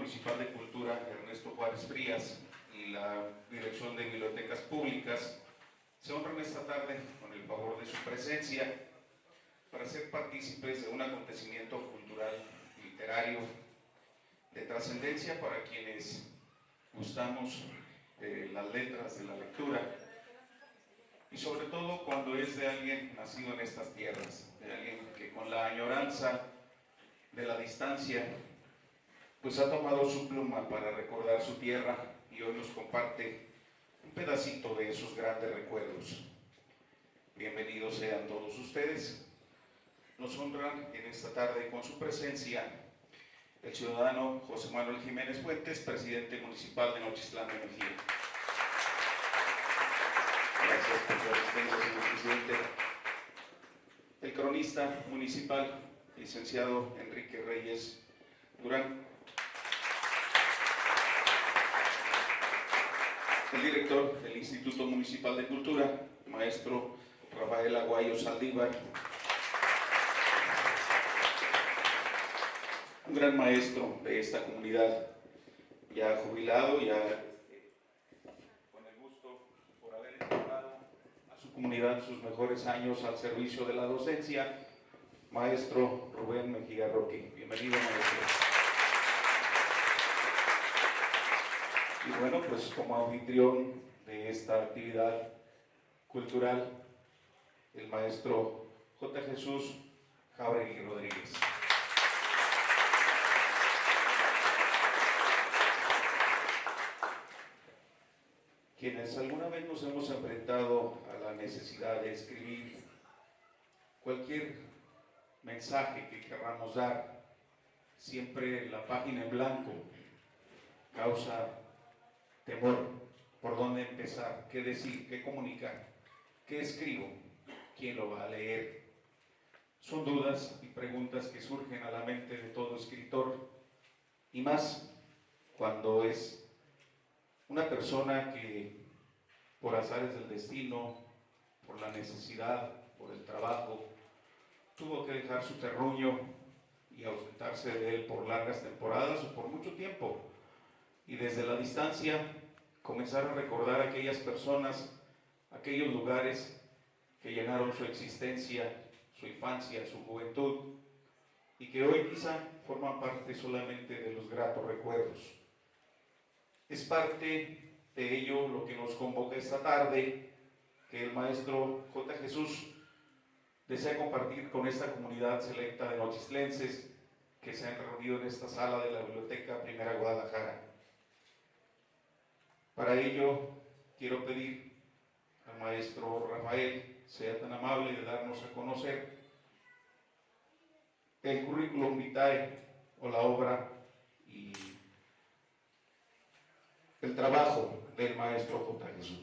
Municipal de Cultura Ernesto Juárez Frías y la Dirección de Bibliotecas Públicas se honran esta tarde con el favor de su presencia para ser partícipes de un acontecimiento cultural, literario, de trascendencia para quienes gustamos de las letras, de la lectura, y sobre todo cuando es de alguien nacido en estas tierras, de alguien que con la añoranza de la distancia pues ha tomado su pluma para recordar su tierra y hoy nos comparte un pedacito de esos grandes recuerdos. Bienvenidos sean todos ustedes. Nos honran en esta tarde con su presencia el ciudadano José Manuel Jiménez Fuentes, presidente municipal de Nochistlán de Mejía. Gracias por su asistencia, señor presidente. El cronista municipal, licenciado Enrique Reyes Durán. El director del Instituto Municipal de Cultura, maestro Rafael Aguayo Saldívar. Un gran maestro de esta comunidad, ya jubilado, ya con el gusto por haber entregado a su comunidad sus mejores años al servicio de la docencia, maestro Rubén Mejía Roque. Bienvenido, maestro. Y bueno, pues como anfitrión de esta actividad cultural, el maestro J. Jesús Jauregui Rodríguez. Quienes alguna vez nos hemos enfrentado a la necesidad de escribir cualquier mensaje que queramos dar, siempre la página en blanco causa temor. ¿Por dónde empezar? ¿Qué decir? ¿Qué comunicar? ¿Qué escribo? ¿Quién lo va a leer? Son dudas y preguntas que surgen a la mente de todo escritor, y más cuando es una persona que por azares del destino, por la necesidad, por el trabajo, tuvo que dejar su terruño y ausentarse de él por largas temporadas o por mucho tiempo, y desde la distancia comenzar a recordar a aquellas personas, aquellos lugares que llenaron su existencia, su infancia, su juventud, y que hoy quizá forman parte solamente de los gratos recuerdos. Es parte de ello lo que nos convoca esta tarde, que el maestro J. Jesús desea compartir con esta comunidad selecta de nochistlenses que se han reunido en esta sala de la Biblioteca Primera Guadalajara. Para ello quiero pedir al maestro Rafael sea tan amable de darnos a conocer el currículum vitae o la obra y el trabajo del maestro J. Jesús.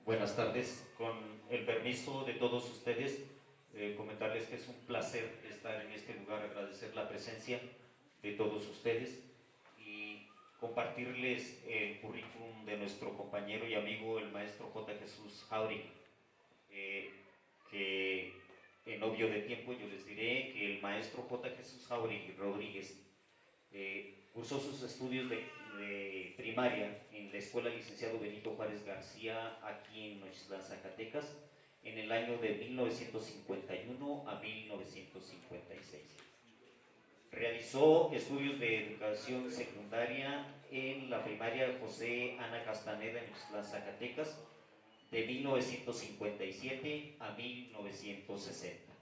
Buenas tardes, con el permiso de todos ustedes, comentarles que es un placer estar en este lugar, agradecer la presencia de todos ustedes y compartirles el currículum de nuestro compañero y amigo, el maestro J. Jesús Jauregui, que en obvio de tiempo yo les diré que el maestro J. Jesús Jauregui Rodríguez cursó sus estudios de primaria en la Escuela Licenciado Benito Juárez García, aquí en Nochistlán, Zacatecas, en el año de 1951 a 1956. Realizó estudios de educación secundaria en la primaria José Ana Castaneda en Nochistlán, Zacatecas, de 1957 a 1960.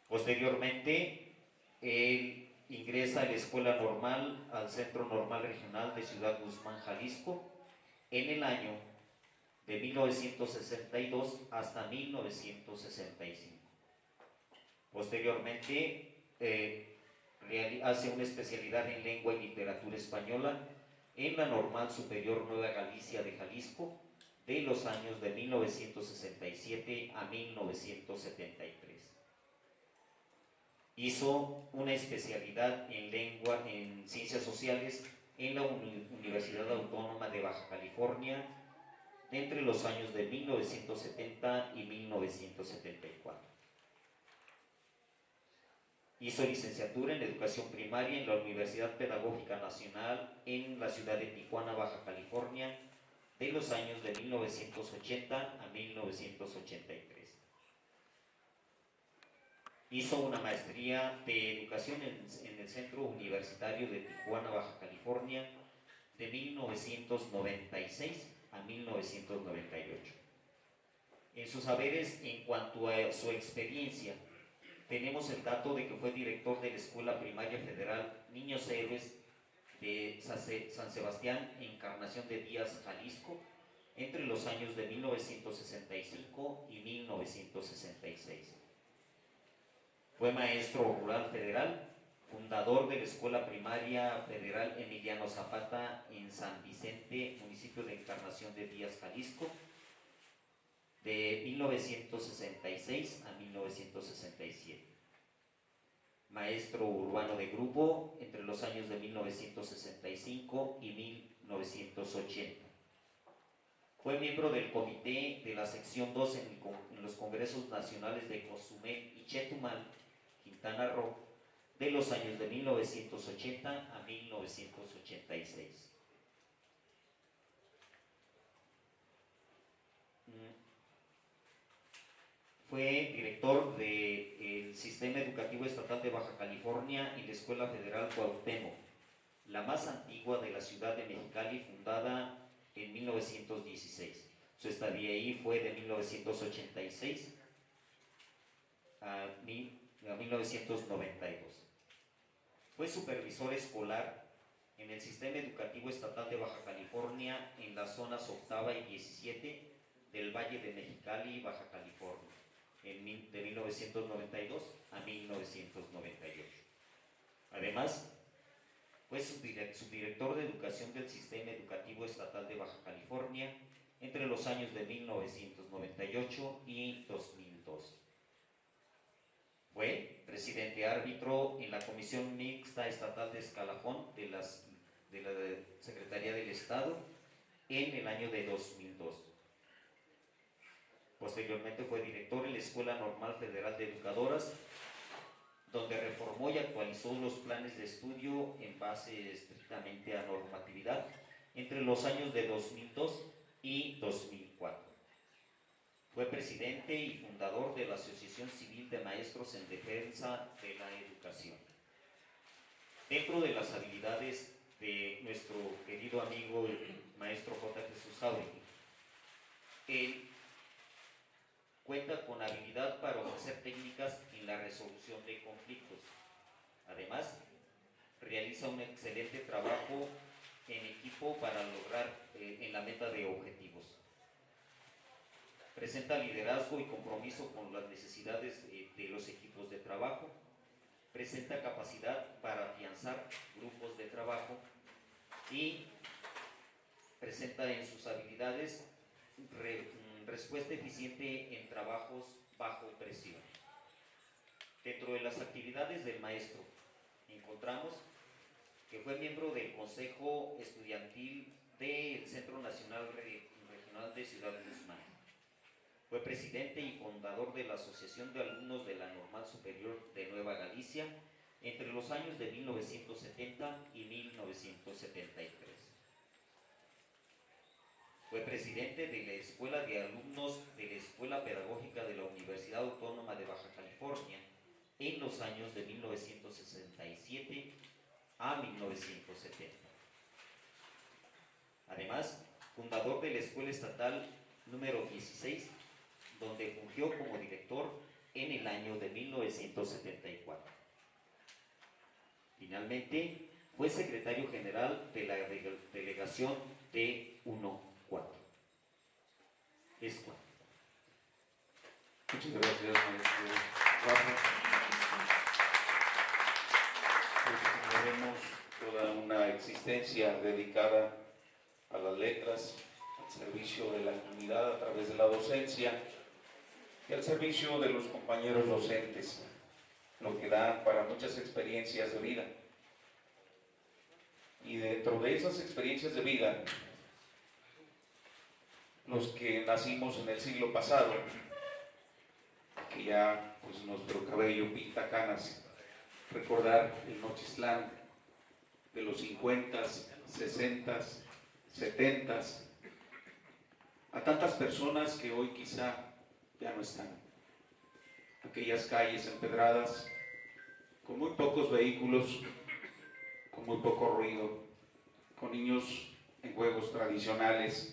Posteriormente, él ingresa a la Escuela Normal, al Centro Normal Regional de Ciudad Guzmán, Jalisco, en el año de 1962 hasta 1965. Posteriormente, hace una especialidad en Lengua y Literatura Española en la Normal Superior Nueva Galicia de Jalisco, de los años de 1967 a 1973. Hizo una especialidad en lengua, en ciencias sociales en la Universidad Autónoma de Baja California entre los años de 1970 y 1974. Hizo licenciatura en Educación Primaria en la Universidad Pedagógica Nacional en la ciudad de Tijuana, Baja California, de los años de 1980 a 1983. Hizo una maestría de Educación en el Centro Universitario de Tijuana, Baja California, de 1996 a 1998. En sus saberes, en cuanto a su experiencia, tenemos el dato de que fue director de la Escuela Primaria Federal Niños Héroes de San Sebastián, Encarnación de Díaz, Jalisco, entre los años de 1965 y 1966. Fue maestro rural federal, fundador de la Escuela Primaria Federal Emiliano Zapata en San Vicente, municipio de Encarnación de Díaz, Jalisco, de 1966 a 1967. Maestro urbano de grupo entre los años de 1965 y 1980. Fue miembro del comité de la sección 2 en los congresos nacionales de Cozumel y Chetumal, Quintana Roo, de los años de 1980 a 1986. Fue director del Sistema Educativo Estatal de Baja California y la Escuela Federal Cuauhtémoc, la más antigua de la ciudad de Mexicali, fundada en 1916. Su estadía ahí fue de 1986 a 1992. Fue supervisor escolar en el Sistema Educativo Estatal de Baja California en las zonas octava y 17 del Valle de Mexicali, Baja California, de 1992 a 1998. Además, fue subdirector de Educación del Sistema Educativo Estatal de Baja California entre los años de 1998 y 2002. Fue presidente árbitro en la Comisión Mixta Estatal de Escalafón de la Secretaría del Estado en el año de 2002. Posteriormente fue director en la Escuela Normal Federal de Educadoras, donde reformó y actualizó los planes de estudio en base estrictamente a normatividad entre los años de 2002 y 2004. Fue presidente y fundador de la Asociación Civil de Maestros en Defensa de la Educación. Dentro de las habilidades de nuestro querido amigo el maestro J. Jesús Jauregui, él cuenta con habilidad para ofrecer técnicas en la resolución de conflictos. Además, realiza un excelente trabajo en equipo para lograr en la meta de objetivos. Presenta liderazgo y compromiso con las necesidades de los equipos de trabajo. Presenta capacidad para afianzar grupos de trabajo y presenta en sus habilidades respuesta eficiente en trabajos bajo presión. Dentro de las actividades del maestro encontramos que fue miembro del Consejo Estudiantil del Centro Nacional Regional de Ciudad Guzmán. Fue presidente y fundador de la Asociación de Alumnos de la Normal Superior de Nueva Galicia entre los años de 1970 y 1973. Fue presidente de la Escuela de Alumnos de la Escuela Pedagógica de la Universidad Autónoma de Baja California en los años de 1967 a 1970. Además, fundador de la Escuela Estatal número 16, donde fungió como director en el año de 1974. Finalmente, fue secretario general de la delegación T14. Es cuanto. Muchas gracias, maestro Rafa. Pues tenemos toda una existencia dedicada a las letras, al servicio de la comunidad a través de la docencia y al servicio de los compañeros docentes, lo que da para muchas experiencias de vida. Y dentro de esas experiencias de vida, los que nacimos en el siglo pasado, que ya pues nuestro cabello pinta canas, recordar el Nochistlán de los 50s, 60s, 70s, a tantas personas que hoy quizá ya no están. Aquellas calles empedradas, con muy pocos vehículos, con muy poco ruido, con niños en juegos tradicionales,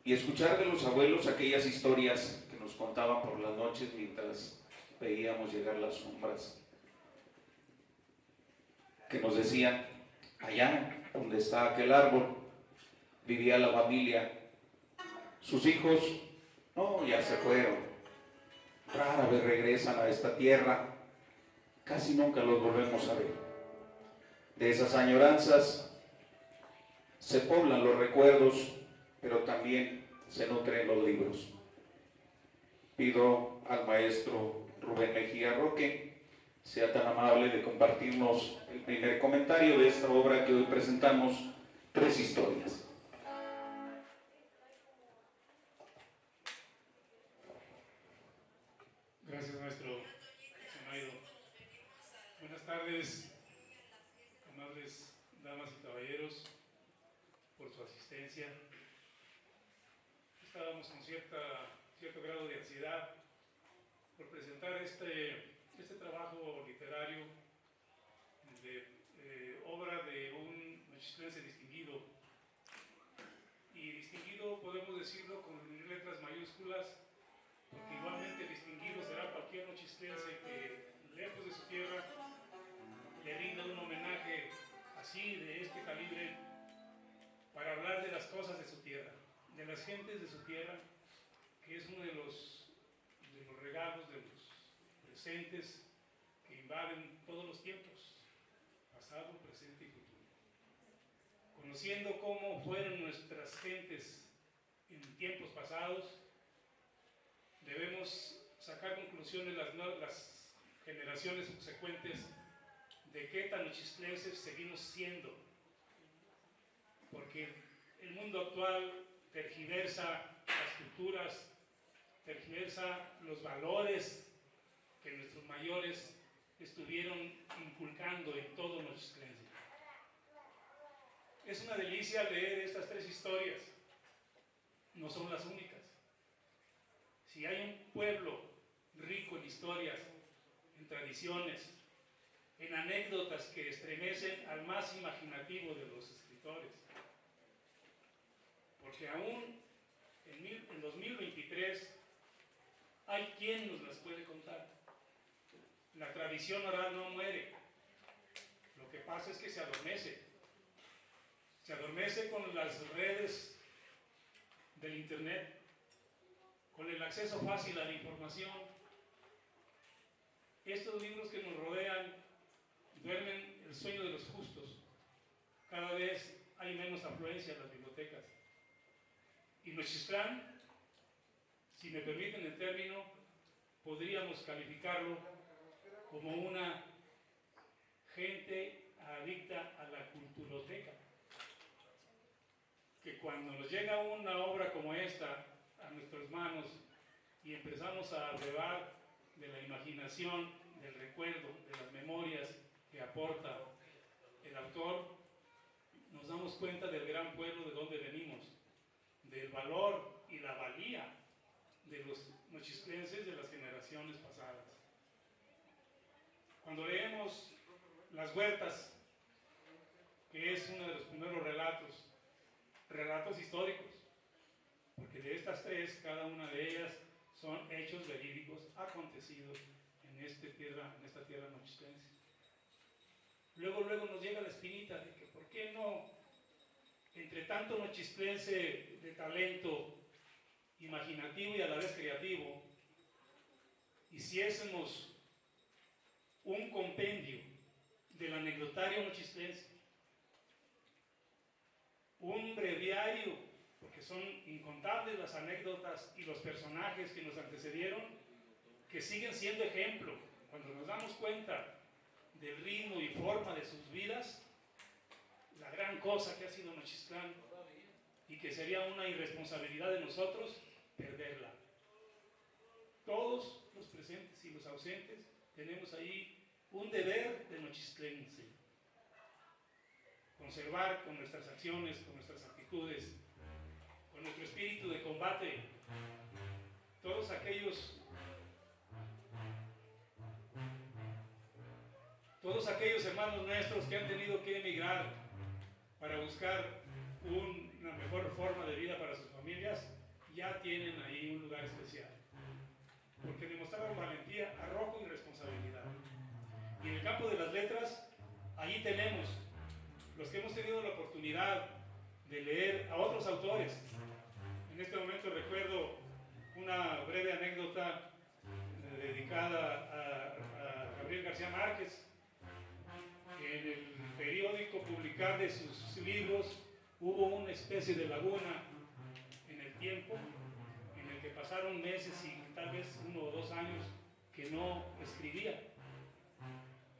y escuchar de los abuelos aquellas historias que nos contaban por las noches mientras veíamos llegar las sombras, que nos decían, allá donde está aquel árbol, vivía la familia, sus hijos, no, ya se fueron, rara vez regresan a esta tierra, casi nunca los volvemos a ver. De esas añoranzas se poblan los recuerdos, pero también se nutren los libros. Pido al maestro Rubén Mejía Roque sea tan amable de compartirnos el primer comentario de esta obra que hoy presentamos, Tres historias. Gracias, maestro Zonaido. Buenas tardes, amables damas y caballeros, por su asistencia. Estábamos con cierto grado de ansiedad por presentar este trabajo literario de obra de un nochistlense distinguido. Y distinguido podemos decirlo con letras mayúsculas, porque igualmente distinguido será cualquier nochistlense que, lejos de su tierra, le rinda un homenaje así, de este calibre, para hablar de las cosas de su tierra, de las gentes de su tierra, que es uno de los regalos, de los presentes que invaden todos los tiempos, pasado, presente y futuro. Conociendo cómo fueron nuestras gentes en tiempos pasados, debemos sacar conclusiones las generaciones subsecuentes de qué tan nochistlenses seguimos siendo, porque el mundo actual tergiversa las culturas, tergiversa los valores que nuestros mayores estuvieron inculcando en todo nochistlense. Es una delicia leer estas tres historias, no son las únicas. Si hay un pueblo rico en historias, en tradiciones, en anécdotas que estremecen al más imaginativo de los escritores, porque aún en 2023 hay quien nos las puede contar. La tradición oral no muere, lo que pasa es que se adormece con las redes del internet, con el acceso fácil a la información. Estos libros que nos rodean duermen el sueño de los justos. Cada vez hay menos afluencia en las bibliotecas. Y Nochistlán, si me permiten el término, podríamos calificarlo como una gente adicta a la culturoteca, que cuando nos llega una obra como esta a nuestras manos y empezamos a brevar de la imaginación, del recuerdo, de las memorias que aporta el autor, nos damos cuenta del gran pueblo de donde venimos, del valor y la valía de los nochistlenses de las generaciones pasadas. Cuando leemos Las Huertas, que es uno de los primeros relatos históricos, porque de estas tres, cada una de ellas son hechos verídicos acontecidos en esta tierra nochistlense. Luego nos llega la espinita de que ¿por qué no, entre tanto nochistlense de talento imaginativo y a la vez creativo, hiciésemos un compendio del anecdotario nochistlense, un breviario, porque son incontables las anécdotas y los personajes que nos antecedieron, que siguen siendo ejemplo. Cuando nos damos cuenta del ritmo y forma de sus vidas, la gran cosa que ha sido Nochistlán, y que sería una irresponsabilidad de nosotros perderla. Todos los presentes y los ausentes tenemos ahí un deber de nochistlense. Conservar con nuestras acciones, con nuestras actitudes, con nuestro espíritu de combate, todos aquellos hermanos nuestros que han tenido que emigrar para buscar una mejor forma de vida para sus familias, ya tienen ahí un lugar especial. Porque demostraron valentía, arrojo y responsabilidad. Y en el campo de las letras, allí tenemos los que hemos tenido la oportunidad de leer a otros autores. En este momento recuerdo una breve anécdota dedicada a Gabriel García Márquez. En el periódico publicar de sus libros hubo una especie de laguna en el tiempo en el que pasaron meses y tal vez 1 o 2 años que no escribía.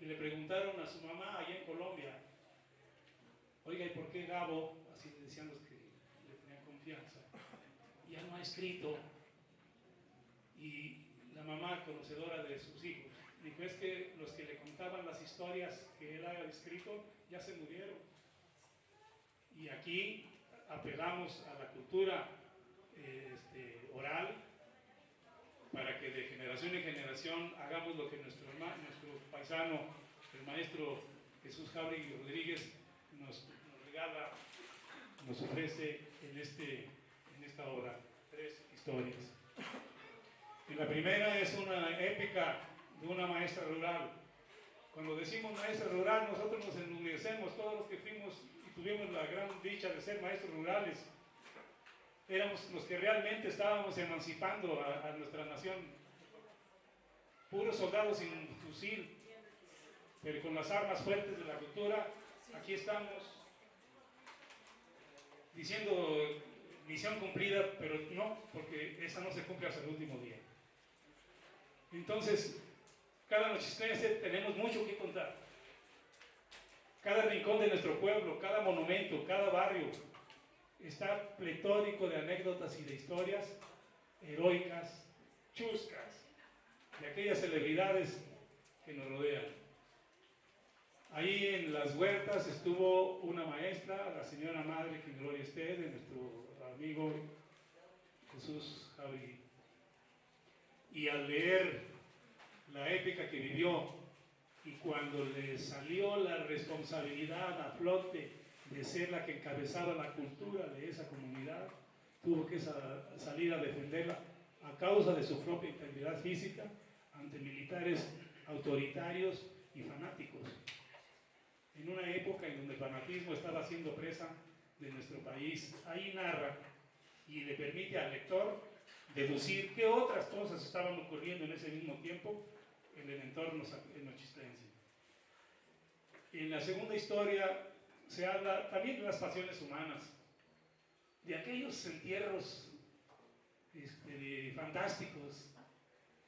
Y le preguntaron a su mamá allá en Colombia, oiga, ¿y por qué Gabo, así le decían los que le tenían confianza, ya no ha escrito? Y la mamá, conocedora de sus hijos, dijo, es que los que le contaban las historias que él había escrito ya se murieron. Y aquí apelamos a la cultura oral para que de generación en generación hagamos lo que nuestro paisano, el maestro Jesús Jauregui Rodríguez, nos regala, nos ofrece en esta obra 3 historias. En la primera es una épica de una maestra rural. Cuando decimos maestra rural, nosotros nos enorgullecemos, todos los que fuimos y tuvimos la gran dicha de ser maestros rurales, éramos los que realmente estábamos emancipando a nuestra nación. Puros soldados sin fusil, pero con las armas fuertes de la cultura, aquí estamos diciendo misión cumplida, pero no, porque esa no se cumple hasta el último día. Entonces, cada nochistlense tenemos mucho que contar. Cada rincón de nuestro pueblo, cada monumento, cada barrio está pletórico de anécdotas y de historias heroicas, chuscas, de aquellas celebridades que nos rodean. Ahí en las huertas estuvo una maestra, la señora madre, que en gloria esté, de nuestro amigo Jesús Jauregui. Y al leer la épica que vivió, y cuando le salió la responsabilidad a flote de ser la que encabezaba la cultura de esa comunidad, tuvo que salir a defenderla a causa de su propia integridad física ante militares autoritarios y fanáticos. En una época en donde el fanatismo estaba siendo presa de nuestro país, ahí narra y le permite al lector deducir qué otras cosas estaban ocurriendo en ese mismo tiempo en el entorno nochistlense. En la segunda historia se habla también de las pasiones humanas, de aquellos entierros fantásticos,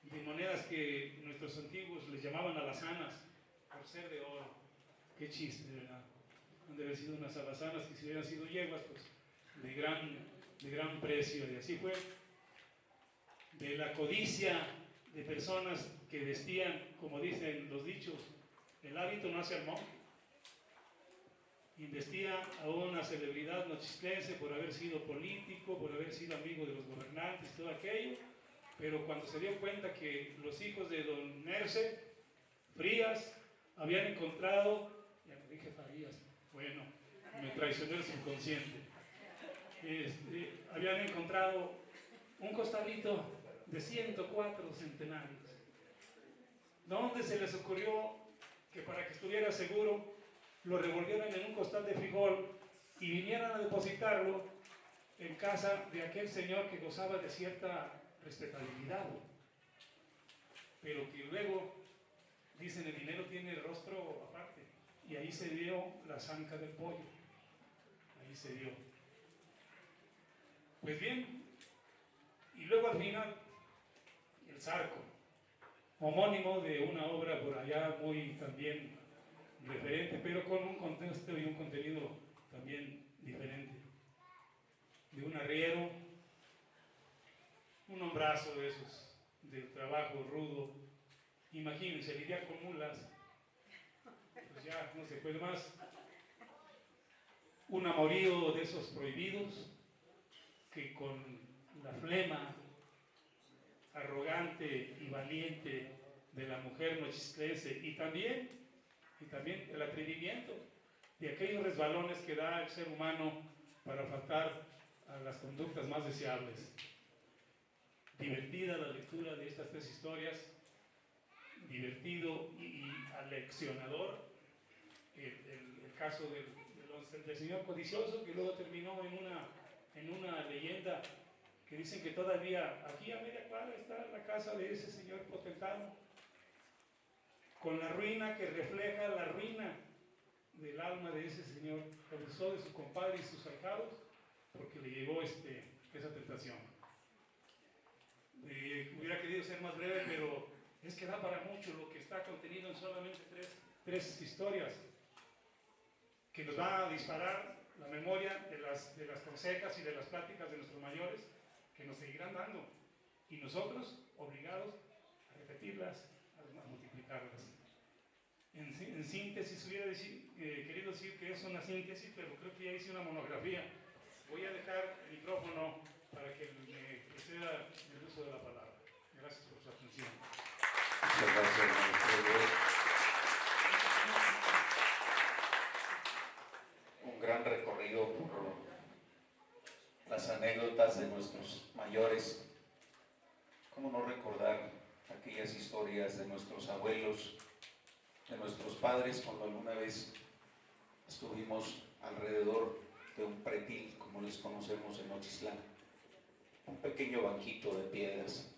de monedas que nuestros antiguos les llamaban alazanas, por ser de oro. Qué chiste, ¿verdad? Han de haber sido unas alazanas que si hubieran sido yeguas, pues de gran precio, y así fue. De la codicia de personas que vestían, como dicen los dichos, el hábito no hace al monje. Investía a una celebridad nochistlense por haber sido político, por haber sido amigo de los gobernantes, todo aquello, pero cuando se dio cuenta que los hijos de don Nerce Frías habían encontrado, ya me dije Farías, bueno, me traicionó el subconsciente, habían encontrado un costalito de 104 centenarios. ¿Dónde se les ocurrió que para que estuviera seguro lo revolvieran en un costal de frijol y vinieran a depositarlo en casa de aquel señor que gozaba de cierta respetabilidad, pero que luego, dicen, el dinero tiene el rostro aparte, y ahí se dio la zanca del pollo, ahí se dio. Pues bien, y luego al final, el Zarco, homónimo de una obra por allá muy también referente, pero con un contexto y un contenido también diferente. De un arriero, un hombrazo de esos, de trabajo rudo. Imagínense, lidiar con mulas pues ya no se puede más. Un amorío de esos prohibidos que con la flema arrogante y valiente de la mujer nochistlense y también el atrevimiento de aquellos resbalones que da el ser humano para faltar a las conductas más deseables. Divertida la lectura de estas tres historias, divertido y aleccionador el caso del señor codicioso, que luego terminó en una leyenda que dicen que todavía aquí a media cuadra está la casa de ese señor potentado, con la ruina que refleja la ruina del alma de ese señor, que abusó de su compadre y sus ahijados porque le llegó esa tentación. Hubiera querido ser más breve, pero es que da para mucho lo que está contenido en solamente tres historias, que nos van a disparar la memoria de las consejas y de las pláticas de nuestros mayores, que nos seguirán dando, y nosotros obligados a repetirlas, a multiplicarlas. En síntesis, hubiera querido decir que es una síntesis, pero creo que ya hice una monografía. Voy a dejar el micrófono para que me proceda el uso de la palabra. Gracias por su atención. Muchas gracias, maestro. Un gran recorrido por las anécdotas de nuestros mayores. ¿Cómo no recordar aquellas historias de nuestros abuelos, de nuestros padres, cuando alguna vez estuvimos alrededor de un pretil, como les conocemos en Nochistlán? Un pequeño banquito de piedras,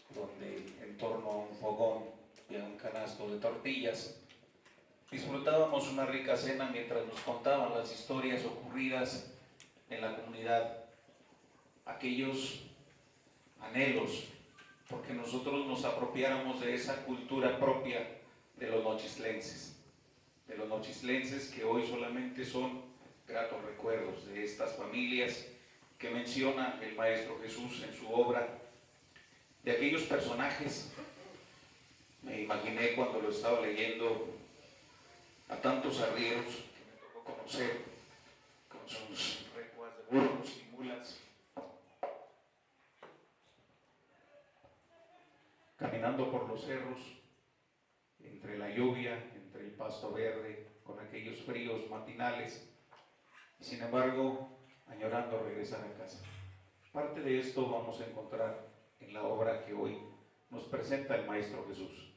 donde en torno a un fogón y a un canasto de tortillas disfrutábamos una rica cena mientras nos contaban las historias ocurridas en la comunidad, aquellos anhelos, porque nosotros nos apropiáramos de esa cultura propia de los nochistlenses que hoy solamente son gratos recuerdos de estas familias que menciona el Maestro Jesús en su obra, de aquellos personajes. Me imaginé cuando lo estaba leyendo a tantos arrieros que me tocó conocer, con sus recuas de burros y mulas, caminando por los cerros, entre la lluvia, entre el pasto verde, con aquellos fríos matinales, y sin embargo, añorando regresar a casa. Parte de esto vamos a encontrar en la obra que hoy nos presenta el Maestro Jesús.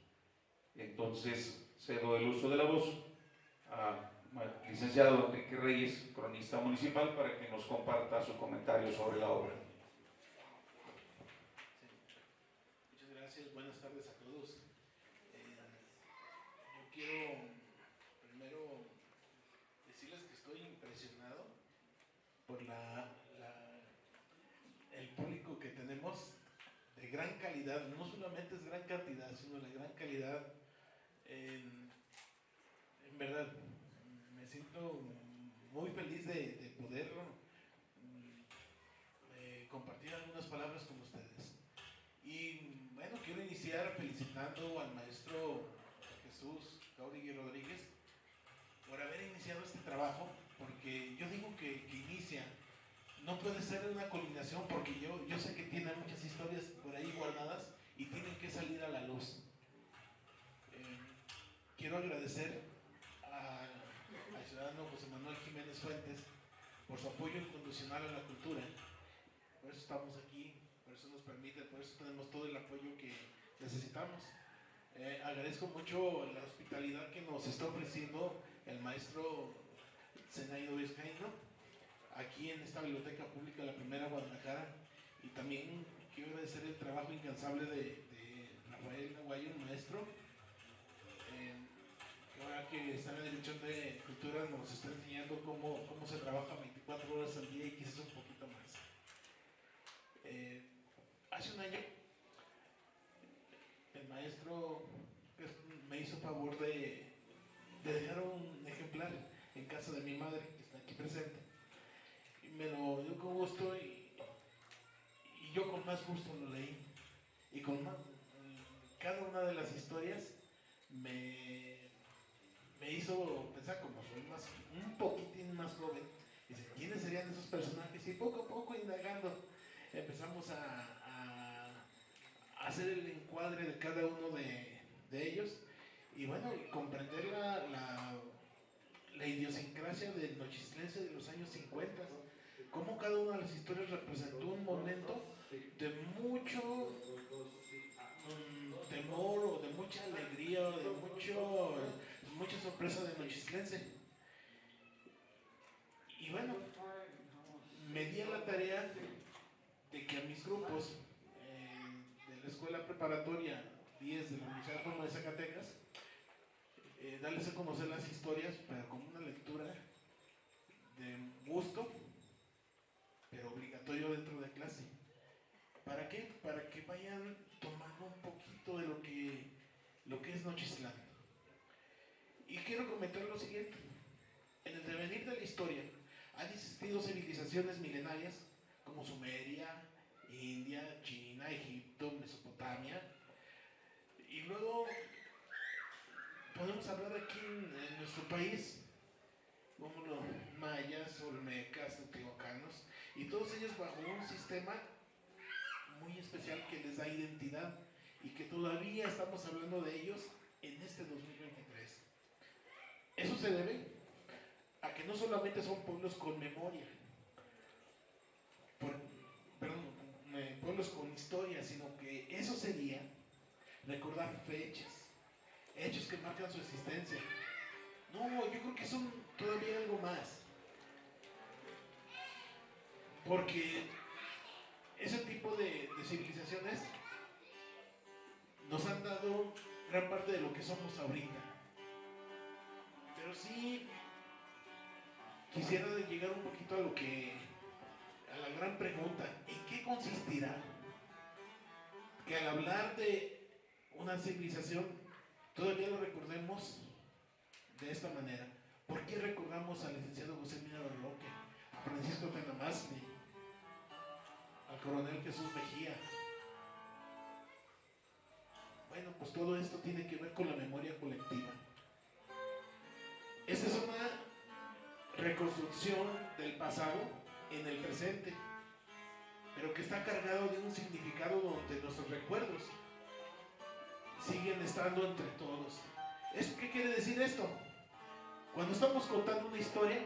Entonces, cedo el uso de la voz al licenciado Enrique Reyes, cronista municipal, para que nos comparta su comentario sobre la obra. Muchas gracias, buenas tardes a todos. Yo quiero primero decirles que estoy impresionado por el público que tenemos, de gran calidad. No solamente es gran cantidad, sino de gran calidad. En verdad, me siento muy feliz de poder compartir algunas palabras con ustedes. Y bueno, quiero iniciar felicitando al maestro Jesús Jauregui Rodríguez por haber iniciado este trabajo, porque yo digo que inicia, no puede ser una culminación, porque yo sé que tiene muchas historias por ahí guardadas y tienen que salir a la luz. Quiero agradecer al ciudadano José Manuel Jiménez Fuentes por su apoyo incondicional a la cultura. Por eso estamos aquí, por eso nos permite, por eso tenemos todo el apoyo que necesitamos. Agradezco mucho la hospitalidad que nos está ofreciendo el maestro Zenaido Vizcaíno aquí en esta biblioteca pública, la Primera Guadalajara, y también quiero agradecer el trabajo incansable de Rafael Nahuayo, el maestro, que ahora que está en la Dirección de Cultura nos está enseñando cómo se trabaja 24 horas al día y quizás un poquito más. Hace un año el maestro me hizo favor de dejar un ejemplar en casa de mi madre, que está aquí presente, y me lo dio con gusto y yo con más gusto lo leí, y cada una de las historias me hizo pensar, como soy un poquitín más joven, dice, ¿quiénes serían esos personajes? Y poco a poco, indagando, empezamos a hacer el encuadre de cada uno de ellos, y bueno, y comprender la idiosincrasia del nochislense de los años 50, cómo cada una de las historias representó un momento de mucho temor, o de mucha alegría, o de mucha sorpresa del nochislense. Y bueno, me di a la tarea de que a mis grupos de la escuela preparatoria 10 de la Universidad Autónoma de Zacatecas, darles a conocer las historias, pero con una lectura de gusto, pero obligatorio dentro de clase. ¿Para qué? Para que vayan tomando un poquito de lo que es Nochistlán. Y quiero comentar lo siguiente. En el devenir de la historia han existido civilizaciones milenarias como Sumeria, India, China, Egipto, Mesopotamia. Y luego podemos hablar aquí en nuestro país como los mayas, olmecas, teotihuacanos, y todos ellos bajo un sistema muy especial que les da identidad y que todavía estamos hablando de ellos en este 2023. Eso se debe a que no solamente son pueblos con memoria, pueblos con historia, sino que eso sería recordar fechas, hechos que marcan su existencia. No, yo creo que son todavía algo más, porque ese tipo de civilizaciones nos han dado gran parte de lo que somos ahorita. Pero sí quisiera llegar un poquito a la gran pregunta, ¿en qué consistirá que al hablar de una civilización todavía lo recordemos de esta manera? ¿Por qué recordamos al licenciado José Minero Roque, a Francisco Tenamazli, al coronel Jesús Mejía? Bueno, pues todo esto tiene que ver con la memoria colectiva. Esta es una reconstrucción del pasado en el presente, pero que está cargado de un significado donde nuestros recuerdos siguen estando entre todos. ¿Qué quiere decir esto? Cuando estamos contando una historia,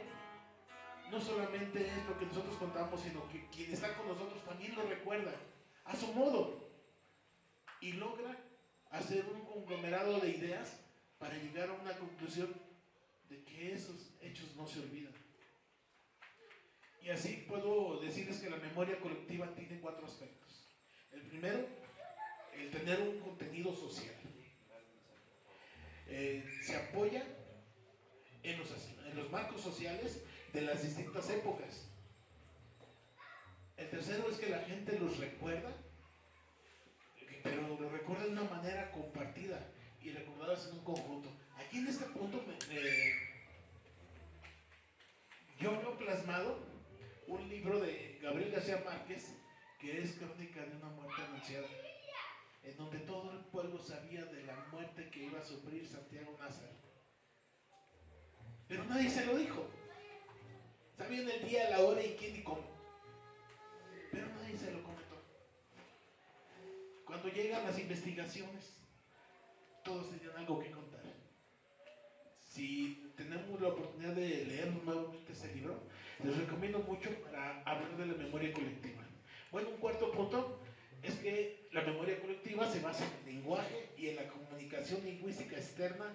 no solamente es lo que nosotros contamos, sino que quien está con nosotros también lo recuerda a su modo y logra hacer un conglomerado de ideas para llegar a una conclusión de que esos hechos no se olvidan. Y así puedo decirles que la memoria colectiva tiene 4 aspectos. El primero, el tener un contenido social. Se apoya en los marcos sociales de las distintas épocas. El tercero es que la gente los recuerda, pero lo recuerda de una manera compartida y recordadas en un conjunto. Aquí en este punto yo veo plasmado un libro de Gabriel García Márquez, que es Crónica de una muerte anunciada, en donde todo el pueblo sabía de la muerte que iba a sufrir Santiago Nazar, pero nadie se lo dijo. Sabían el día, la hora y quién y cómo, pero nadie se lo comentó. Cuando llegan las investigaciones, todos tenían algo que contar. Si tenemos la oportunidad de leer nuevamente este libro, les recomiendo mucho para hablar de la memoria colectiva. Bueno, un cuarto punto es que la memoria colectiva se basa en el lenguaje y en la comunicación lingüística externa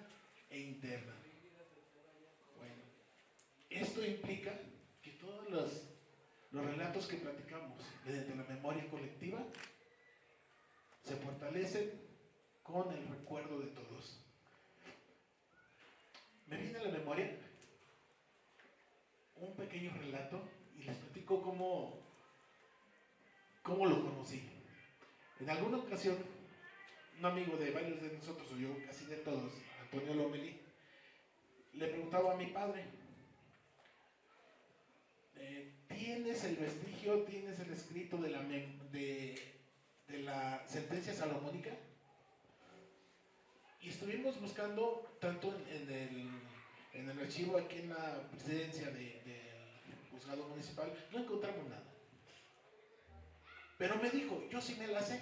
e interna. Bueno, esto implica que todos los relatos que platicamos mediante la memoria colectiva se fortalecen con el recuerdo de todos. Me viene a la memoria un pequeño relato y les platico cómo lo conocí. En alguna ocasión, un amigo de varios de nosotros, o yo casi de todos, Antonio Lomeli, le preguntaba a mi padre, ¿tienes el vestigio, tienes el escrito de la sentencia salomónica? Y estuvimos buscando tanto en En el archivo aquí en la presidencia del juzgado municipal no encontramos nada. Pero me dijo, yo sí me la sé.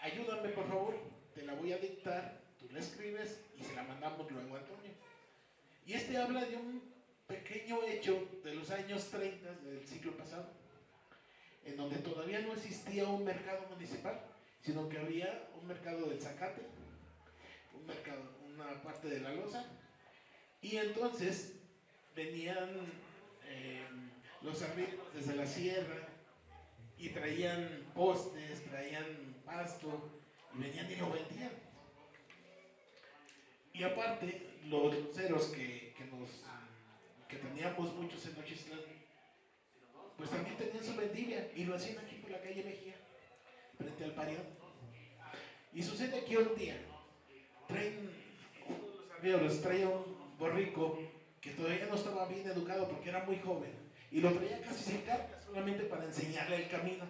Ayúdame por favor, te la voy a dictar, tú la escribes y se la mandamos luego a Antonio. Y habla de un pequeño hecho de los años 30 del siglo pasado, en donde todavía no existía un mercado municipal, sino que había un mercado del zacate, un mercado, una parte de la loza, y entonces venían los arrieros desde la sierra y traían postes, traían pasto, y venían y lo vendían. Y aparte, los luceros que teníamos muchos en Nochistlán, pues también tenían su vendimia y lo hacían aquí por la calle Mejía, frente al Parión. Y sucede que un día traen uno de los arrieros, traía un borrico que todavía no estaba bien educado porque era muy joven y lo traía casi sin carga, solamente para enseñarle el camino.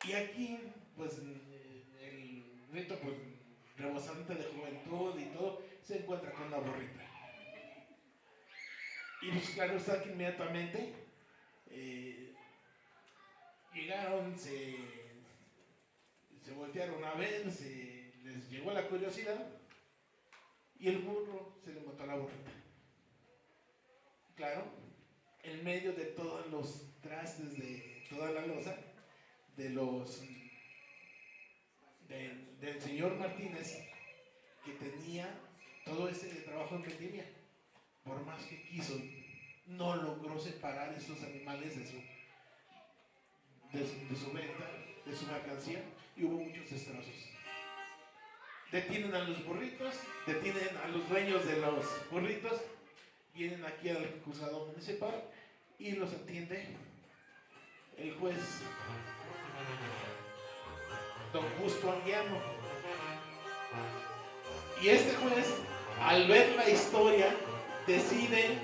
Y aquí, pues, el rito, pues, rebosante de juventud y todo, se encuentra con una burrita. Y pues claro está que inmediatamente llegaron, se voltearon a ver, les llegó la curiosidad y el burro se le montó a la burrita. Claro, en medio de todos los trastes de toda la loza, del señor Martínez, que tenía todo ese trabajo en vendimia. Por más que quiso, no logró separar esos animales de su venta, de su mercancía, y hubo muchos destrozos. Detienen a los burritos, detienen a los dueños de los burritos, vienen aquí al juzgado municipal y los atiende el juez don Justo Anguiano. Y este juez, al ver la historia, decide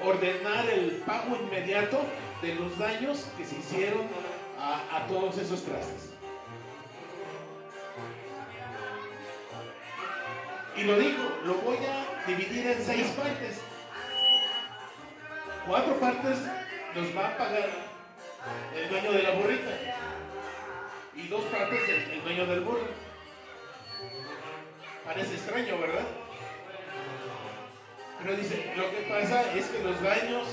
ordenar el pago inmediato de los daños que se hicieron a todos esos trastes. Y lo dijo, lo voy a dividir en 6 partes. 4 partes los va a pagar el dueño de la burrita y 2 partes el dueño del burro. Parece extraño, ¿verdad? Pero dice, lo que pasa es que los daños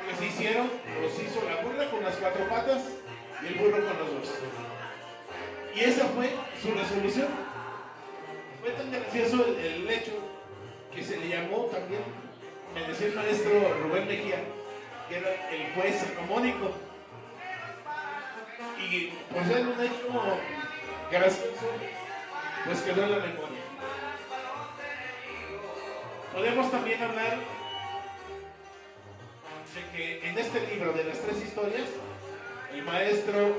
que se hicieron los hizo la burra con las 4 patas y el burro con los 2. Y esa fue su resolución. Fue tan gracioso el hecho que se le llamó también, me decía el maestro Rubén Mejía, que era el juez salomónico. Y por ser un hecho gracioso, pues quedó en la memoria. Podemos también hablar de que en este libro de las 3 historias, el maestro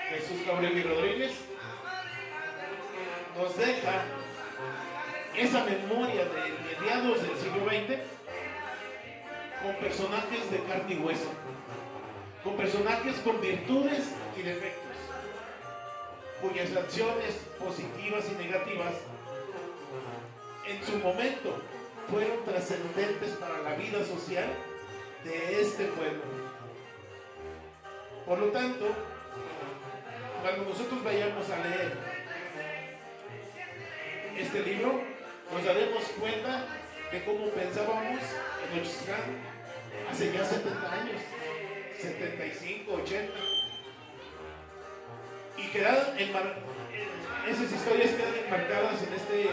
Jesús Jauregui Rodríguez nos deja esa memoria de mediados del siglo XX con personajes de carne y hueso, con personajes con virtudes y defectos, cuyas acciones positivas y negativas en su momento fueron trascendentes para la vida social de este pueblo. Por lo tanto, cuando nosotros vayamos a leer este libro, nos daremos cuenta de cómo pensábamos en Nochistlán hace ya 70 años, 75, 80. Y esas historias quedan enmarcadas en este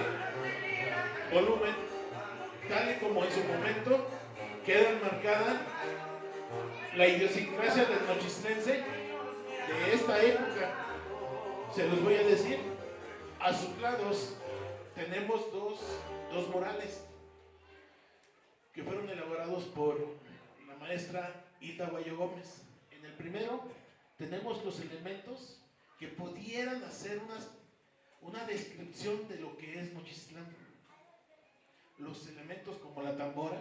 volumen, tal y como en su momento queda enmarcada la idiosincrasia del nochistlense de esta época. Se los voy a decir. A sus lados tenemos dos murales que fueron elaborados por la maestra Ita Guayo Gómez. En el primero tenemos los elementos que pudieran hacer una descripción de lo que es Nochistlán. Los elementos como la tambora,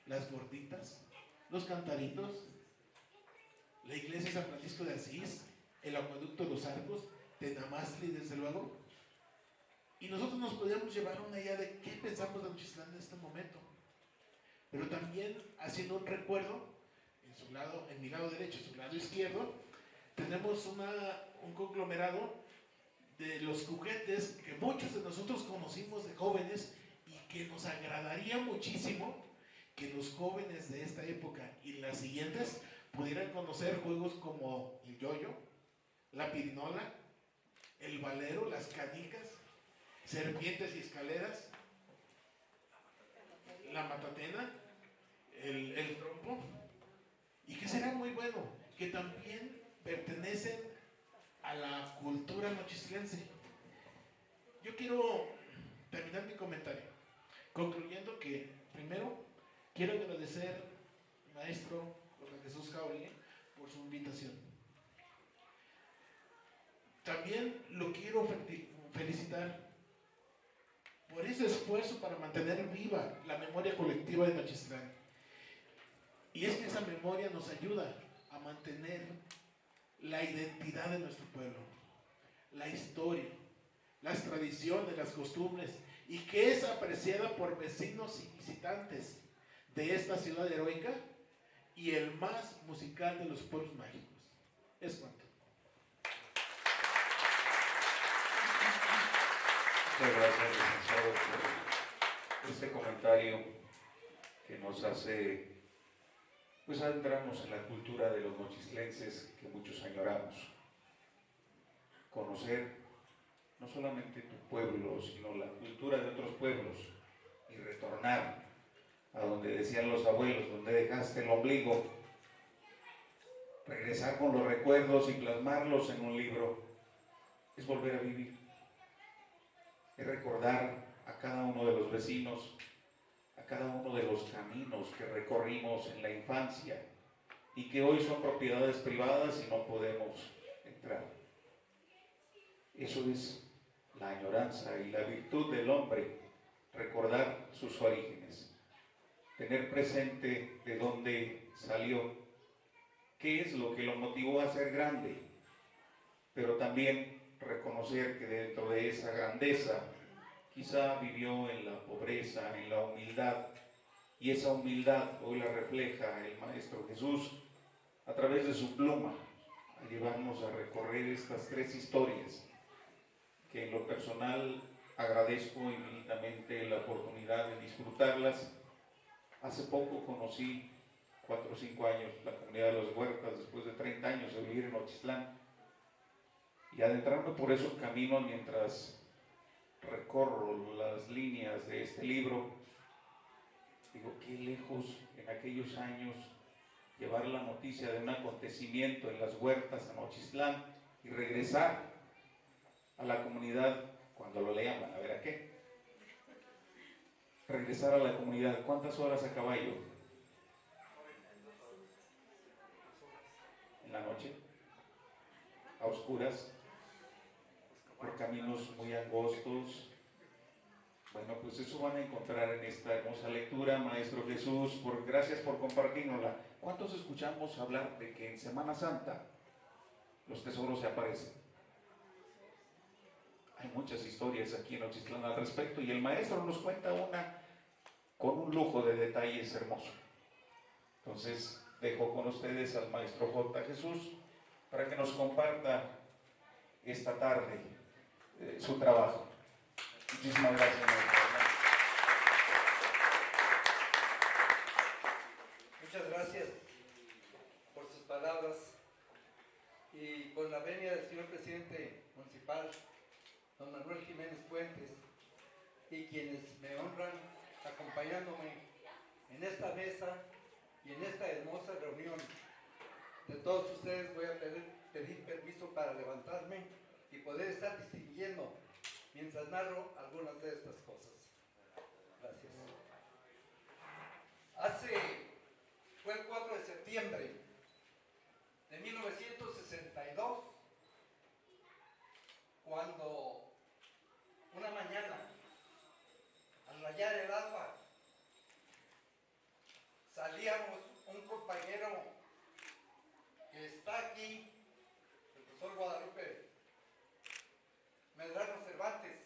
las gorditas, los cantaritos, la iglesia de San Francisco de Asís, el acueducto de los Arcos, Tenamastli desde luego, Y nosotros nos podríamos llevar una idea de qué pensamos de Nochislán en este momento. Pero también haciendo un recuerdo, en mi lado derecho, en su lado izquierdo, tenemos un conglomerado de los juguetes que muchos de nosotros conocimos de jóvenes y que nos agradaría muchísimo que los jóvenes de esta época y las siguientes pudieran conocer juegos como el yoyo, la pirinola, el valero, las canicas, serpientes y escaleras, la matatena, el trompo, y que será muy bueno, que también pertenecen a la cultura nochislense. Yo quiero terminar mi comentario concluyendo que, primero, quiero agradecer al maestro Jorge Jesús Jauregui por su invitación. También lo quiero felicitar por ese esfuerzo para mantener viva la memoria colectiva de Nochistlán. Y es que esa memoria nos ayuda a mantener la identidad de nuestro pueblo, la historia, las tradiciones, las costumbres, y que es apreciada por vecinos y visitantes de esta ciudad heroica y el más musical de los pueblos mágicos. Es cuanto. Muchas gracias, licenciado, por este comentario que nos hace pues adentrarnos en la cultura de los nochislenses que muchos añoramos. Conocer no solamente tu pueblo, sino la cultura de otros pueblos y retornar a donde decían los abuelos, donde dejaste el ombligo, regresar con los recuerdos y plasmarlos en un libro, es volver a vivir, es recordar a cada uno de los vecinos, a cada uno de los caminos que recorrimos en la infancia y que hoy son propiedades privadas y no podemos entrar. Eso es la añoranza y la virtud del hombre, recordar sus orígenes, tener presente de dónde salió, qué es lo que lo motivó a ser grande, pero también reconocer que dentro de esa grandeza quizá vivió en la pobreza, en la humildad, y esa humildad hoy la refleja el Maestro Jesús a través de su pluma, a llevarnos a recorrer estas tres historias, que en lo personal agradezco infinitamente la oportunidad de disfrutarlas. Hace poco conocí, 4 o 5 años, la comunidad de Los Huertas, después de 30 años de vivir en Nochistlán, y adentrarme por esos caminos mientras recorro las líneas de este libro, digo, qué lejos en aquellos años llevar la noticia de un acontecimiento en las huertas a Nochistlán y regresar a la comunidad, cuando lo lean van a ver a qué. Regresar a la comunidad, ¿cuántas horas a caballo? En la noche, a oscuras, por caminos muy angostos. Bueno, pues eso van a encontrar en esta hermosa lectura, Maestro Jesús, gracias por compartirnosla. ¿Cuántos escuchamos hablar de que en Semana Santa los tesoros se aparecen? Hay muchas historias aquí en Nochistlán al respecto y el maestro nos cuenta una con un lujo de detalles hermoso. Entonces, dejo con ustedes al Maestro J. Jesús para que nos comparta esta tarde su trabajo. Muchísimas gracias, maestro. Muchas gracias por sus palabras y con la venia del señor presidente municipal, don Manuel Jiménez Fuentes, y quienes me honran acompañándome en esta mesa y en esta hermosa reunión. De todos ustedes voy a pedir permiso para levantarme y poder estar distinguiendo mientras narro algunas de estas cosas. Gracias. Fue el 4 de septiembre de 1962 cuando una mañana, al rayar el alba, salíamos un compañero que está aquí, el profesor Guadalupe Medrano Cervantes,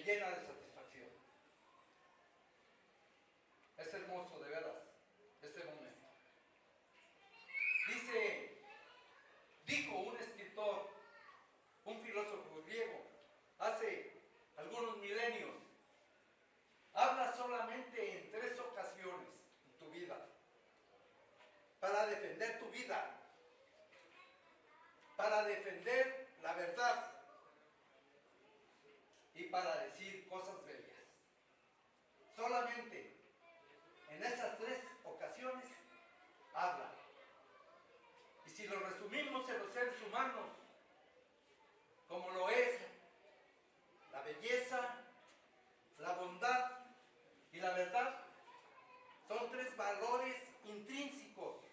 llena de satisfacción. Es hermoso, de veras, este momento. Dijo un escritor, un filósofo griego, hace algunos milenios, habla solamente en 3 ocasiones en tu vida para defender tu vida, para defender la verdad y para decir cosas bellas. Solamente en esas 3 ocasiones habla. Y si lo resumimos en los seres humanos, como lo es la belleza, la bondad y la verdad, son 3 valores intrínsecos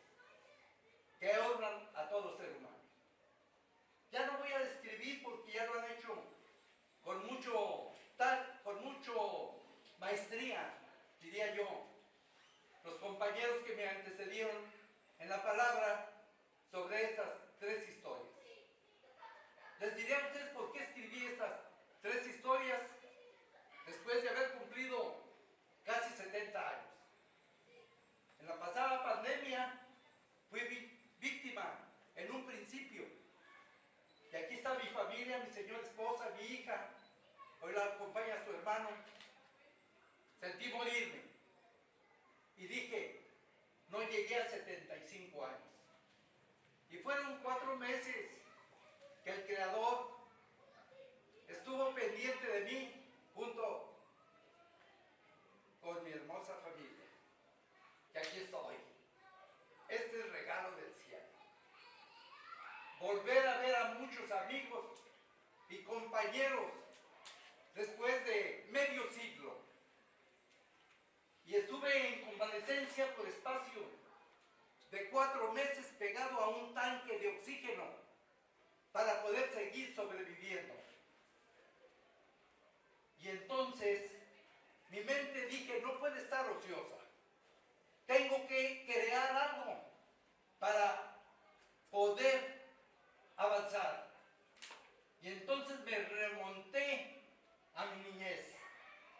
que honran a todo ser humano. Ya no voy a describir porque ya lo han hecho con mucho maestría, diría yo, los compañeros que me antecedieron en la palabra sobre estas 3 historias. Les diré a ustedes por qué escribí estas 3 historias después de haber cumplido casi 70 años. En la pasada pandemia fui víctima en un principio. Y aquí está mi familia, mi señora esposa, mi hija. Hoy la acompaña su hermano. Sentí morirme. Y dije, no llegué a 75 años. Y fueron 4 meses que el Creador estuvo pendiente de mí junto con mi hermosa familia. Y aquí estoy. Este es el regalo del cielo. Volver a ver a muchos amigos y compañeros después de medio siglo. Y estuve en convalecencia por espacio de 4 meses pegado a un tanque de oxígeno para poder seguir sobreviviendo. Y entonces mi mente dije, no puede estar ociosa. Tengo que crear algo para poder avanzar. Y entonces me remonté a mi niñez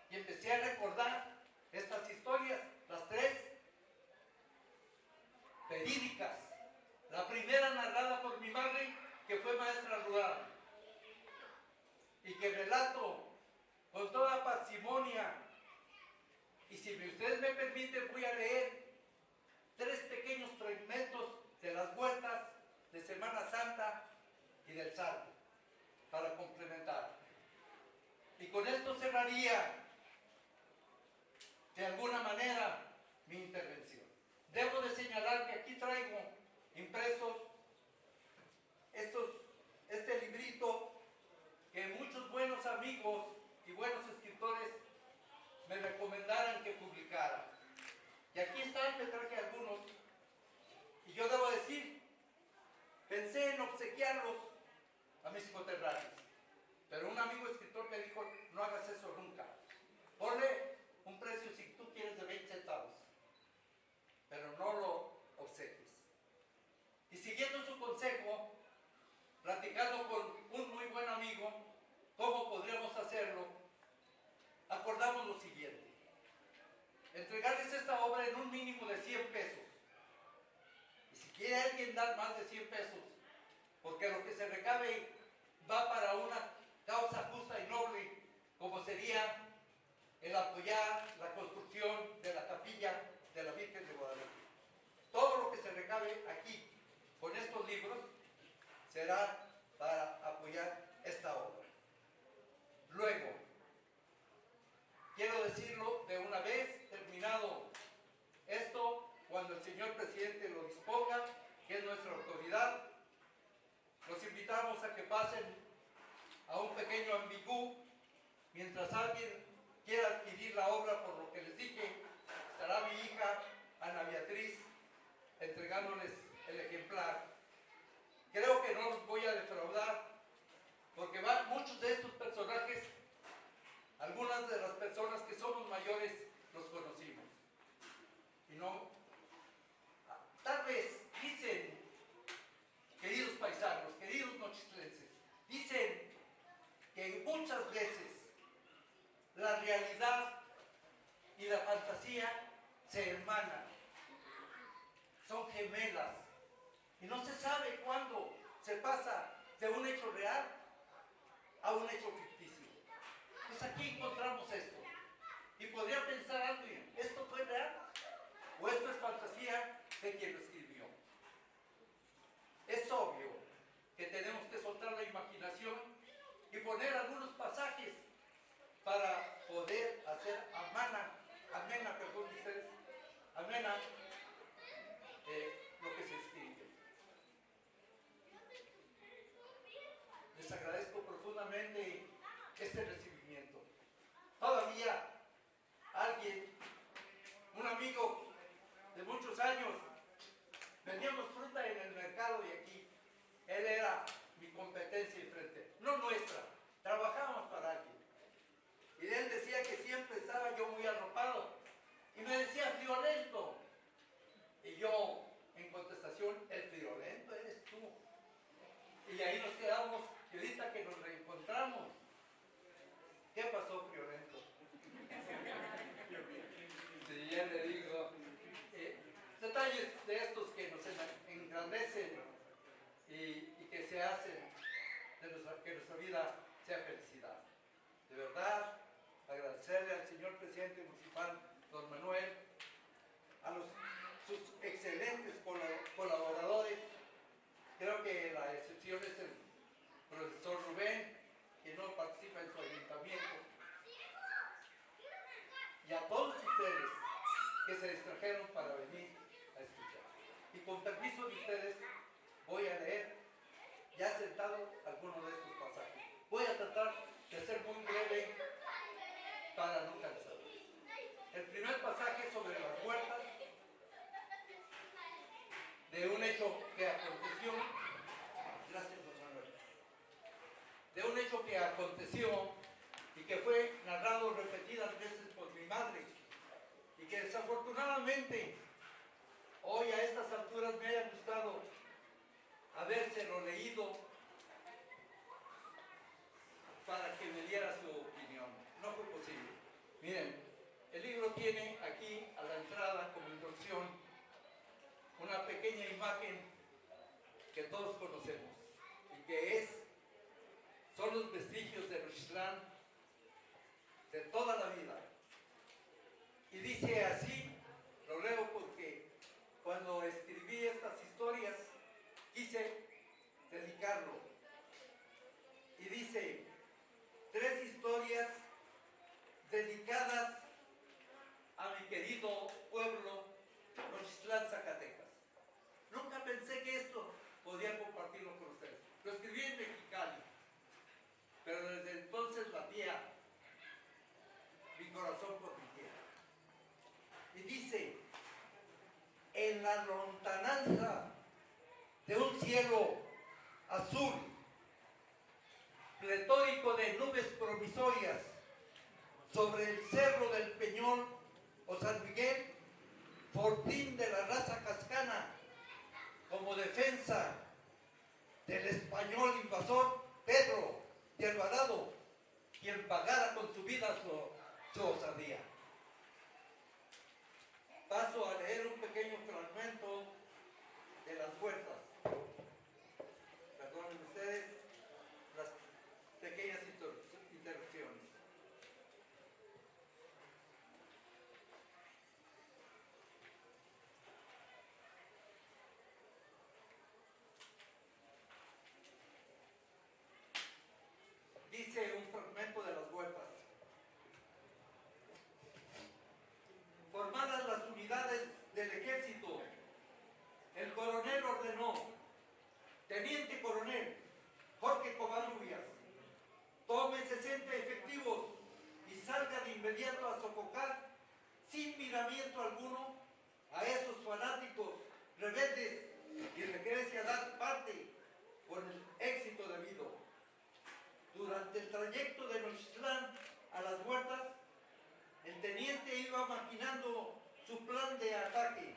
y empecé a recordar estas historias, las 3 verídicas. La primera narrada por mi madre, que fue maestra rural, y que relato con toda parsimonia. Y si ustedes me permiten, voy a leer 3 pequeños fragmentos de las vueltas de Semana Santa y del Salmo, para complementar. Y con esto cerraría, de alguna manera, mi intervención. Debo de señalar que aquí traigo impresos este librito que muchos buenos amigos y buenos escritores me recomendaran que publicara. Y aquí están, me traje algunos. Y yo debo decir, pensé en obsequiarlos a mis coterráneos. Pero un amigo escritor me dijo, no hagas eso nunca. Ponle un precio, si tú quieres, de 20 centavos. Pero no lo obsequies. Y siguiendo su consejo, platicando con un muy buen amigo, cómo podríamos hacerlo, acordamos lo siguiente. Entregarles esta obra en un mínimo de 100 pesos. Y si quiere alguien dar más de 100 pesos, porque lo que se recabe va para una causa justa y noble, como sería el apoyar la construcción de la capilla de la Virgen de Guadalupe. Todo lo que se recabe aquí con estos libros será para apoyar esta obra. Luego, quiero decirlo de una vez, terminado esto, cuando el señor presidente lo disponga, que es nuestra autoridad, los invitamos a que pasen a un pequeño ambigú. Mientras alguien quiera adquirir la obra, por lo que les dije, estará mi hija Ana Beatriz entregándoles el ejemplar. Creo que no los voy a defraudar, porque van muchos de estos personajes, algunas de las personas que somos mayores los conocimos. Y no, tal vez dicen, queridos paisanos, queridos nochistlenses, dicen que muchas veces realidad y la fantasía se hermanan, son gemelas, y no se sabe cuándo se pasa de un hecho real a un hecho ficticio. Pues aquí encontramos esto, y podría pensar alguien, ¿esto fue real? ¿O esto es fantasía de quien lo escribió? Es obvio que tenemos que soltar la imaginación y poner algunos pasajes para poder hacer amena lo que se escribe. Les agradezco profundamente este recibimiento. Todavía alguien, un amigo de muchos años, vendíamos fruta en el mercado de aquí. Él era mi competencia enfrente, no nuestra, trabajábamos para alguien. Y él decía que siempre estaba yo muy arropado. Y me decía, friolento. Y yo, en contestación, el friolento eres tú. Y ahí nos quedamos, y ahorita que nos reencontramos, ¿qué pasó, friolento? Sí, ya le digo, detalles de estos que nos engrandecen y que se hacen que nuestra vida sea felicidad. De verdad, agradecerle al señor presidente municipal, don Manuel, a sus excelentes colaboradores. Creo que la excepción es el profesor Rubén, que no participa en su ayuntamiento. Y a todos ustedes que se distrajeron para venir a escuchar. Y con permiso de ustedes, voy a leer, ya sentado, algunos de estos pasajes. Voy a tratar de ser muy breve para no cansar. El primer pasaje sobre las huertas, de un hecho que aconteció, gracias don Manuel, de un hecho que aconteció y que fue narrado repetidas veces por mi madre, y que desafortunadamente hoy a estas alturas me haya gustado habérselo leído para que me diera su opinión. No fue posible. Miren, el libro tiene aquí a la entrada como introducción una pequeña imagen que todos conocemos y que son los vestigios de Rochitlán de toda la vida. Y dice así, lo leo porque cuando escribí estas historias quise dedicarlo. Y dice, 3 historias dedicadas a mi querido pueblo, Rochitlán, Zacatecas. Nunca pensé que esto podía compartirlo con ustedes. Lo escribí en Mexicali, pero desde entonces latía mi corazón por mi tierra. Y dice, en la lontananza de un cielo azul, pletórico de nubes promisorias, sobre el cerro del Peñol o San Miguel, fortín de la raza cascana, como defensa del español invasor Pedro de Alvarado, quien pagara con su vida su osadía. Paso a leer un pequeño fragmento de las huertas. Perdonen ustedes las pequeñas interrupciones. Dice un fragmento de las huertas. Formadas las unidades del ejército, el coronel ordenó: teniente coronel Jorge Covarrubias, tome 60 efectivos y salga de inmediato a sofocar, sin miramiento alguno, a esos fanáticos rebeldes y regrese a dar parte con el éxito debido. Durante el trayecto de Nochitlán a las huertas, el teniente iba maquinando su plan de ataque.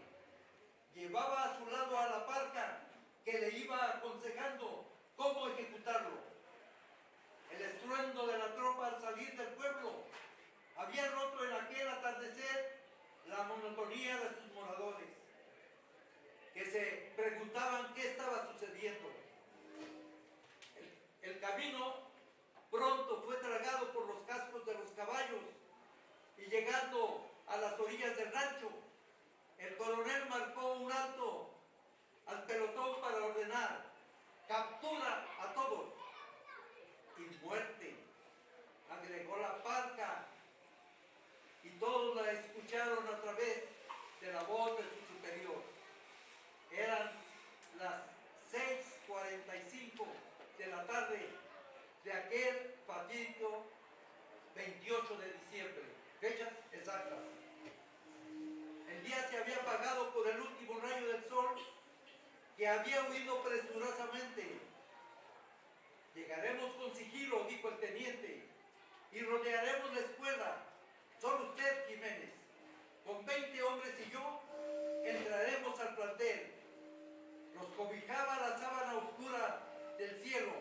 Llevaba a su lado a la parca que le iba aconsejando cómo ejecutarlo. El estruendo de la tropa al salir del pueblo escucharon a través de la voz de su superior. Eran las 6:45 de la tarde de aquel fatídico 28 de diciembre, fechas exactas. El día se había apagado por el último rayo del sol que había huido presurosamente. Llegaremos con sigilo, dijo el teniente, y rodearemos la escuela. Solo usted, Jiménez, con 20 hombres y yo, entraremos al plantel. Los cobijaba la sábana oscura del cielo.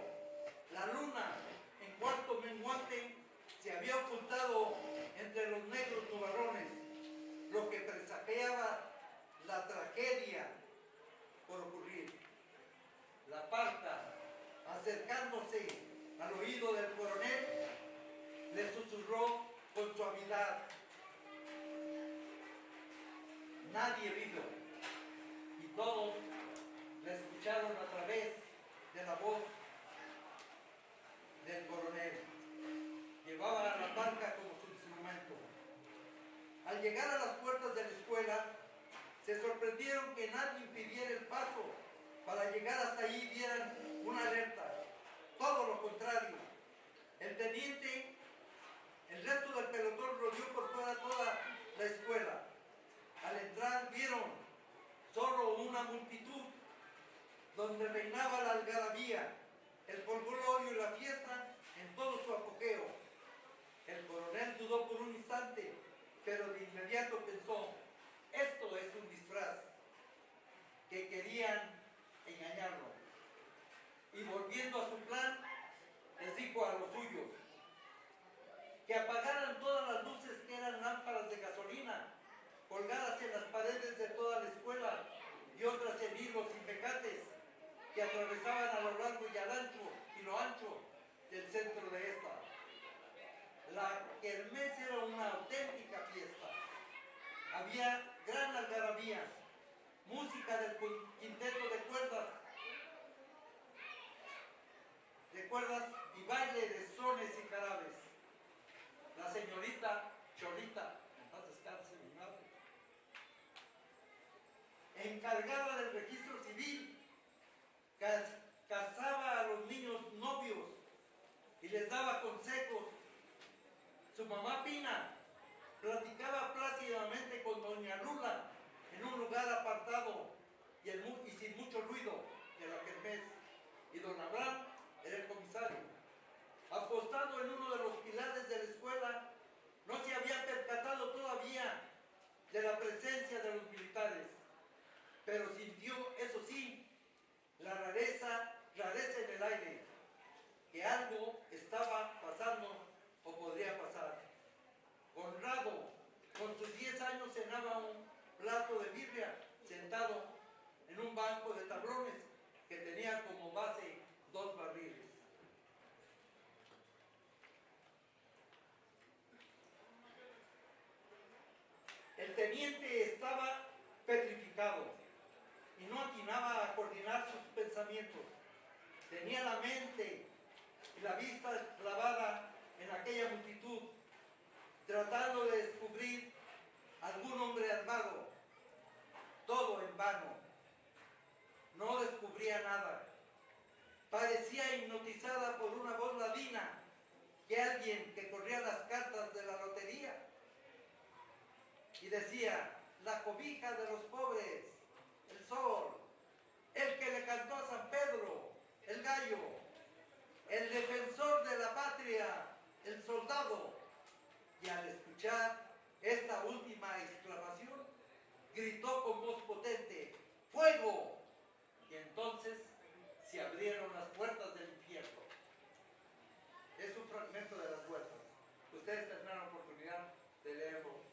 La luna, en cuarto menguante, se había ocultado entre los negros nubarrones, lo que presagiaba la tragedia por ocurrir. La Parca, acercándose al oído del coronel, le susurró con suavidad: nadie vivo. Y todos la escucharon a través de la voz del coronel. Llevaba a la Parca como su instrumento. Al llegar a las puertas de la escuela, se sorprendieron que nadie impidiera el paso. Para llegar hasta allí dieran una alerta. Todo lo contrario. El teniente, el resto del pelotón rodeó por fuera toda la escuela. Al entrar vieron solo una multitud donde reinaba la algarabía, el folclorio y la fiesta en todo su apogeo. El coronel dudó por un instante, pero de inmediato pensó: esto es un disfraz, que querían engañarlo. Y volviendo a su plan, les dijo a los suyos que apagaran todas las luces, que eran lámparas de gasolina colgadas en las paredes de toda la escuela, y otras en hilos y pecates que atravesaban a lo largo y al ancho y lo ancho del centro de esta. La kermés era una auténtica fiesta. Había gran algarabía, música del quinteto de cuerdas y baile de sones y jarabes. La señorita Cholita, en paz descanse mi madre, encargada del registro civil, casaba a los niños novios y les daba consejos. Su mamá Pina platicaba plácidamente con doña Lula en un lugar apartado y sin mucho ruido de la kermés. Y don Abraham era el comisario. Apostado en uno de los pilares de la escuela, no se había percatado todavía de la presencia de los militares, pero sintió, eso sí, la rareza en el aire, que algo estaba pasando o podría pasar. Conrado, con sus 10 años, cenaba un plato de birria sentado en un banco de tablones que tenía como base 2 barriles. El teniente estaba petrificado y no atinaba a coordinar sus pensamientos. Tenía la mente y la vista clavada en aquella multitud, tratando de descubrir algún hombre armado. Todo en vano. No descubría nada. Parecía hipnotizada por una voz ladina, que alguien que corría las cartas de la lotería y decía: la cobija de los pobres, el sol, el que le cantó a San Pedro, el gallo, el defensor de la patria, el soldado. Y al escuchar esta última exclamación, gritó con voz potente: ¡fuego! Y entonces se abrieron las puertas del infierno. Es un fragmento de las puertas. Ustedes tendrán la oportunidad de leerlo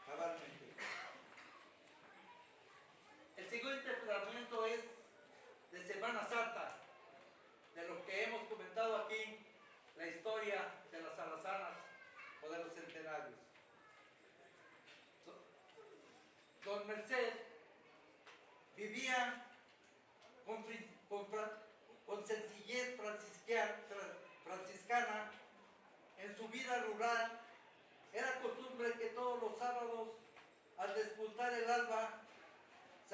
cabalmente. El siguiente fragmento es de Semana Santa, de lo que hemos comentado aquí, la historia de las alazanas o de los centenarios. Don Merced vivía con sencillez franciscana en su vida rural. Era costumbre que todos los sábados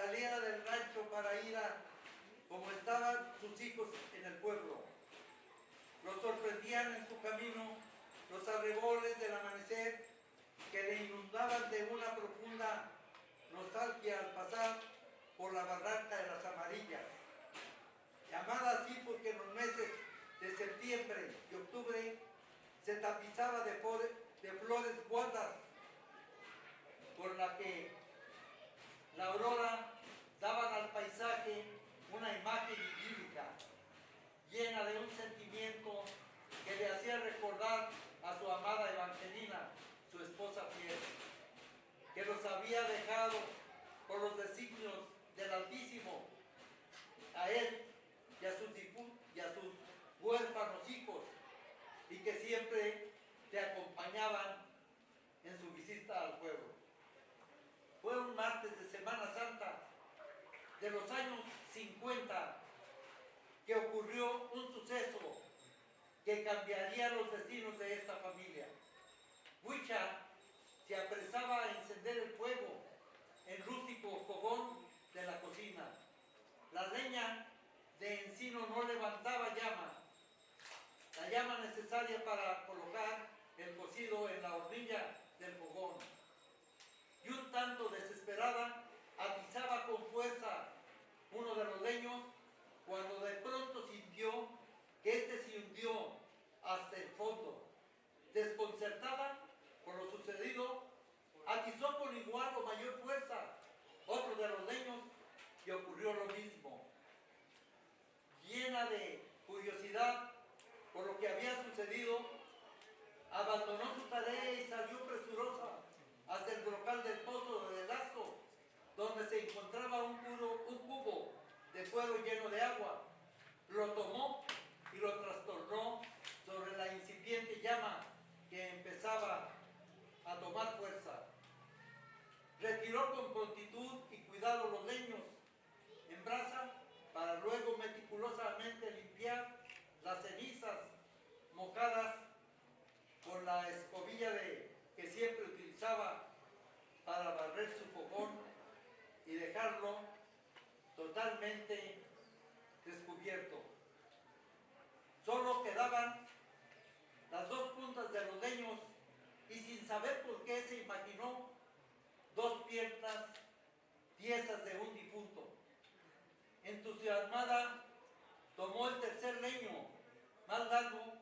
saliera del rancho para ir a como estaban sus hijos en el pueblo. Los sorprendían en su camino los arreboles del amanecer que le inundaban de una profunda nostalgia al pasar por la barranca de las Amarillas, llamada así porque en los meses de septiembre y octubre se tapizaba de flores guardas con la que la aurora daban al paisaje una imagen idílica, llena de un sentimiento que le hacía recordar a su amada Evangelina, su esposa fiel, que los había dejado por los designios del Altísimo, a él y a sus huérfanos hijos, y que siempre le acompañaban en su visita al pueblo. Fue un martes de Semana Santa de los años 50 que ocurrió un suceso que cambiaría los destinos de esta familia. Huicha se apresaba a encender el fuego en rústico fogón de la cocina. La leña de encino no levantaba llama, la llama necesaria para colocar el cocido en la hornilla del fogón. Y un tanto desesperada, atizaba con fuerza uno de los leños cuando de pronto sintió que éste se hundió hasta el fondo. Desconcertada por lo sucedido, atizó con igual o mayor fuerza otro de los leños y ocurrió lo mismo. Llena de curiosidad por lo que había sucedido, abandonó su tarea y salió presurosa hasta el brocal del pozo de Velasco, donde se encontraba un cubo de fuego lleno de agua. Lo tomó y lo trastornó sobre la incipiente llama que empezaba a tomar fuerza. Retiró con prontitud y cuidado los leños en brasa para luego meticulosamente limpiar las cenizas mojadas con la escobilla que siempre utilizaba para barrer su fogón y dejarlo totalmente descubierto. Solo quedaban las dos puntas de los leños y sin saber por qué se imaginó dos piernas tiesas de un difunto. Entusiasmada, tomó el tercer leño, más largo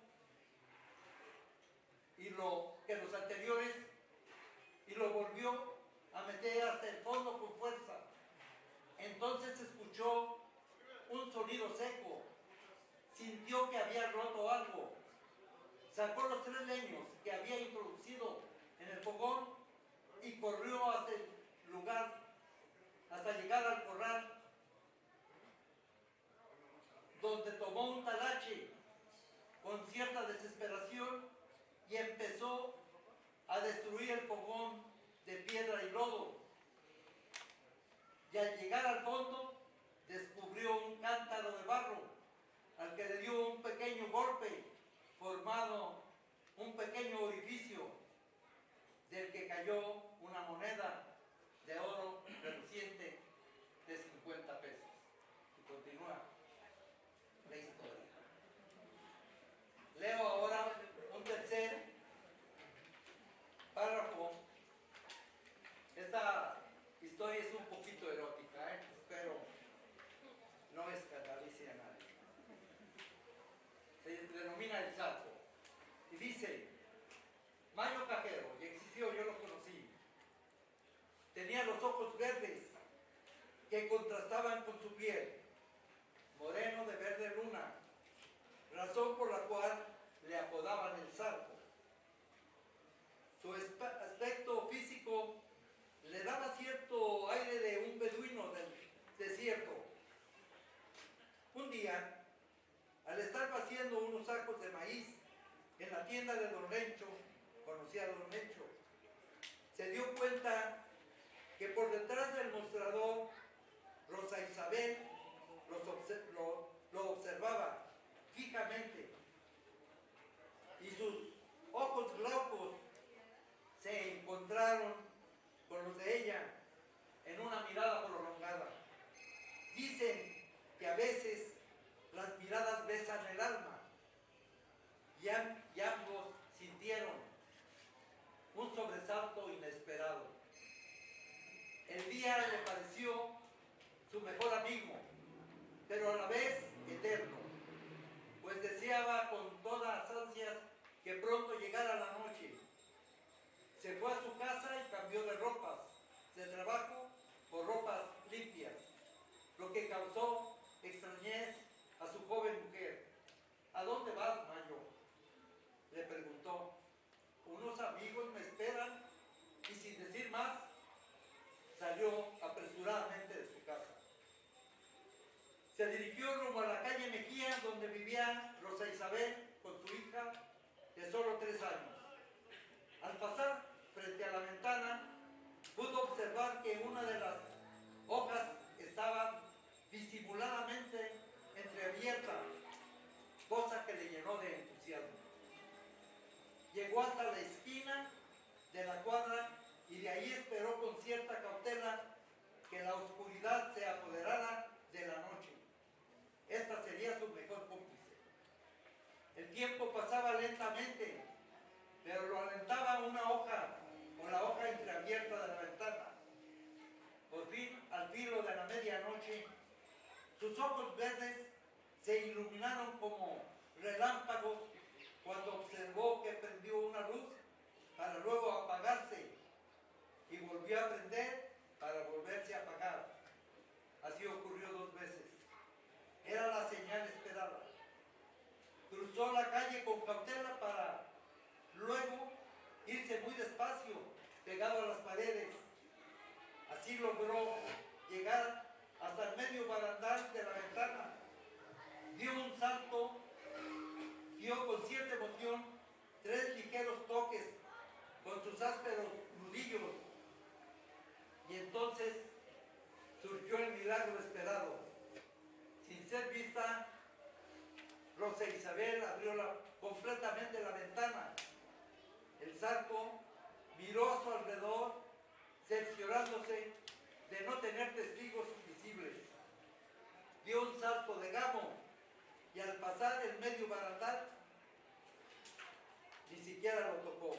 que los anteriores, y lo volvió a meter hasta el fondo con fuerza. Entonces escuchó un sonido seco, sintió que había roto algo, sacó los 3 leños que había introducido en el fogón y corrió hasta el lugar, hasta llegar al corral, donde tomó un talache con cierta desesperación y empezó a destruir el fogón de piedra y lodo. Y al llegar al fondo, descubrió un cántaro de barro, al que le dio un pequeño golpe, formado un pequeño orificio, del que cayó una moneda de oro reluciente de 50 pesos. Y continúa la historia. Leo ahora un tercer párrafo. Esta historia es un poquito erótica, espero no escandalice a nadie. Se denomina El Sapo. Y dice: Mayo Cajero, y existió, yo lo conocí. Tenía los ojos verdes que contrastaban con su piel, moreno de verde luna, razón por la cual le apodaban el Sapo. Su aspecto físico le daba cierto aire de un beduino del desierto. Un día, al estar vaciando unos sacos de maíz en la tienda de Don Lencho, conocía a Don Lencho, se dio cuenta que por detrás del mostrador Rosa Isabel lo observaba fijamente y sus ojos glaucos se encontraron con los de ella en una mirada prolongada. día le pareció su mejor amigo, pero a la vez eterno, pues deseaba con todas ansias que pronto llegara la noche. Se fue a su casa y cambió de ropas de trabajo por ropas limpias, lo que causó extrañez a su joven mujer. ¿A dónde vas, Mayo?, le preguntó. Unos amigos me esperan, y sin decir más, salió apresuradamente de su casa. Se dirigió rumbo a la calle Mejía, donde vivía Rosa Isabel con su hija de solo 3 años. Al pasar frente a la ventana, pudo observar que una de las hojas estaba disimuladamente entreabierta, cosa que le llenó de entusiasmo. Llegó hasta la esquina de la cuadra y de ahí esperó con cierta cautela que la oscuridad se apoderara de la noche. Esta sería su mejor cómplice. El tiempo pasaba lentamente, pero lo alentaba una hoja, o la hoja entreabierta de la ventana. Por fin, al filo de la medianoche, sus ojos verdes se iluminaron como relámpagos cuando observó que prendió una luz para luego apagarse y volvió a prender para volverse a apagar. Así ocurrió 2 veces. Era la señal esperada. Cruzó la calle con cautela para luego irse muy despacio, pegado a las paredes. Así logró llegar hasta el medio barandal de la ventana. Dio un salto, dio con cierta emoción 3 ligeros toques con sus ásperos nudillos, y entonces surgió el milagro esperado. Sin ser vista, Rosa Isabel abrió completamente la ventana. El zarco miró a su alrededor, cerciorándose de no tener testigos visibles. Dio un salto de gamo y al pasar el medio barandal, ni siquiera lo tocó.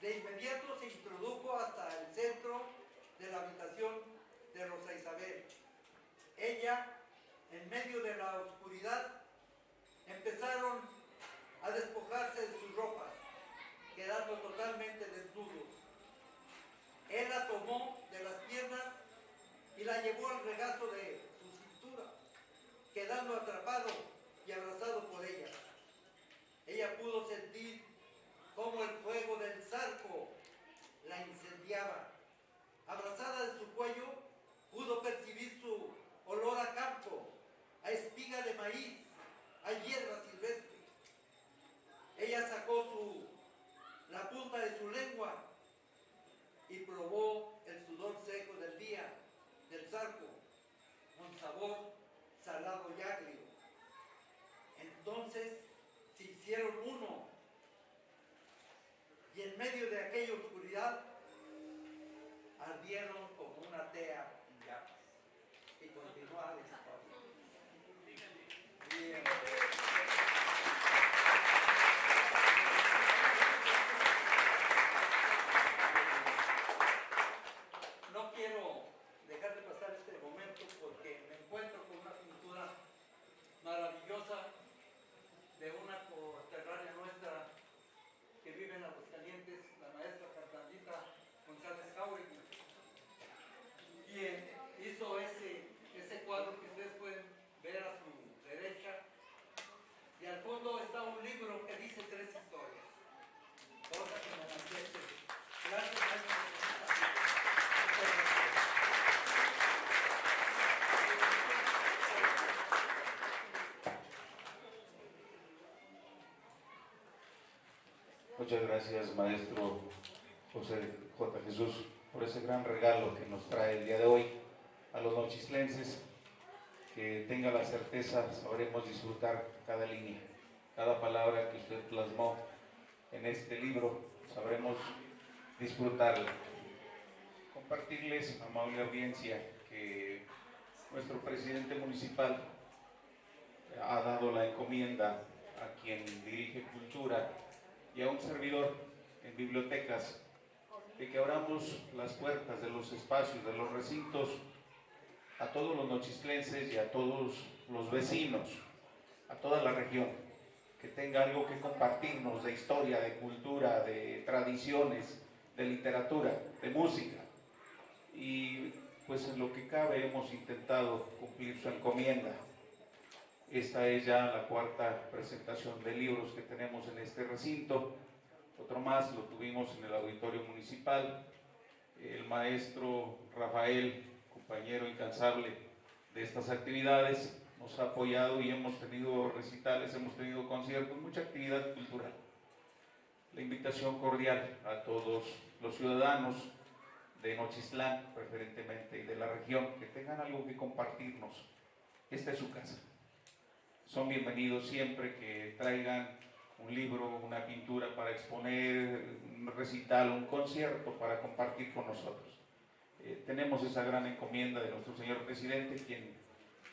De inmediato se introdujo hasta el centro de la habitación de Rosa Isabel. Ella, en medio de la oscuridad, empezaron a despojarse de sus ropas, quedando totalmente desnudos. Él la tomó de las piernas y la llevó al regazo de su cintura, quedando atrapado y abrazado por ella. Ella pudo sentir cómo el fuego del zarco la incendiaba. Abrazada de su cuello, pudo percibir su olor a campo, a espiga de maíz, a hierba silvestre. Ella sacó la punta de su lengua y probó el sudor seco del día, del zarco, con sabor salado y agrio. Entonces se hicieron uno, y en medio de aquella oscuridad ardieron como una tea en llamas. Y continúa la historia. Bien. No quiero dejar de pasar este momento porque me encuentro con una pintura maravillosa de una coterránea nuestra que vive en Aguascalientes, la maestra Carmelita González Jauregui, quien hizo ese cuadro que ustedes pueden ver a su derecha, y al fondo está un libro que dice 3 historias. Cosa que me manifieste. Gracias, maestra. Muchas gracias, maestro José J. Jesús, por ese gran regalo que nos trae el día de hoy a los nochislenses. Que tenga la certeza, sabremos disfrutar cada línea, cada palabra que usted plasmó en este libro, sabremos disfrutarla. Compartirles, amable audiencia, que nuestro presidente municipal ha dado la encomienda a quien dirige cultura y a un servidor en bibliotecas de que abramos las puertas de los espacios, de los recintos, a todos los nochistlenses y a todos los vecinos, a toda la región, que tenga algo que compartirnos de historia, de cultura, de tradiciones, de literatura, de música. Y pues en lo que cabe hemos intentado cumplir su encomienda. Esta es ya la cuarta presentación de libros que tenemos en este recinto. Otro más lo tuvimos en el auditorio municipal. El maestro Rafael, compañero incansable de estas actividades, nos ha apoyado y hemos tenido recitales, hemos tenido conciertos, mucha actividad cultural. La invitación cordial a todos los ciudadanos de Nochistlán, preferentemente, y de la región, que tengan algo que compartirnos. Esta es su casa. Son bienvenidos siempre que traigan un libro, una pintura para exponer, un recital, un concierto para compartir con nosotros. Tenemos esa gran encomienda de nuestro señor presidente, quien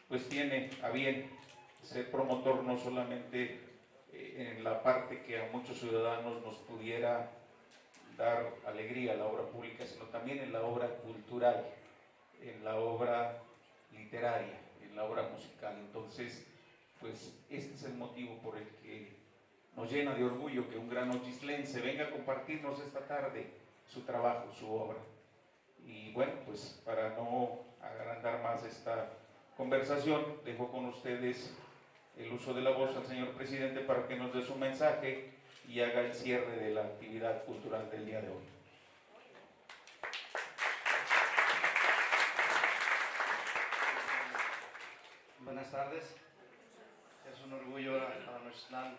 pues tiene a bien ser promotor no solamente en la parte que a muchos ciudadanos nos pudiera dar alegría a la obra pública, sino también en la obra cultural, en la obra literaria, en la obra musical. Entonces, pues este es el motivo por el que nos llena de orgullo que un gran nochislense venga a compartirnos esta tarde su trabajo, su obra. Y bueno, pues para no agrandar más esta conversación, dejo con ustedes el uso de la voz al señor presidente para que nos dé su mensaje y haga el cierre de la actividad cultural del día de hoy. Buenas tardes. Es un orgullo para Nochistlán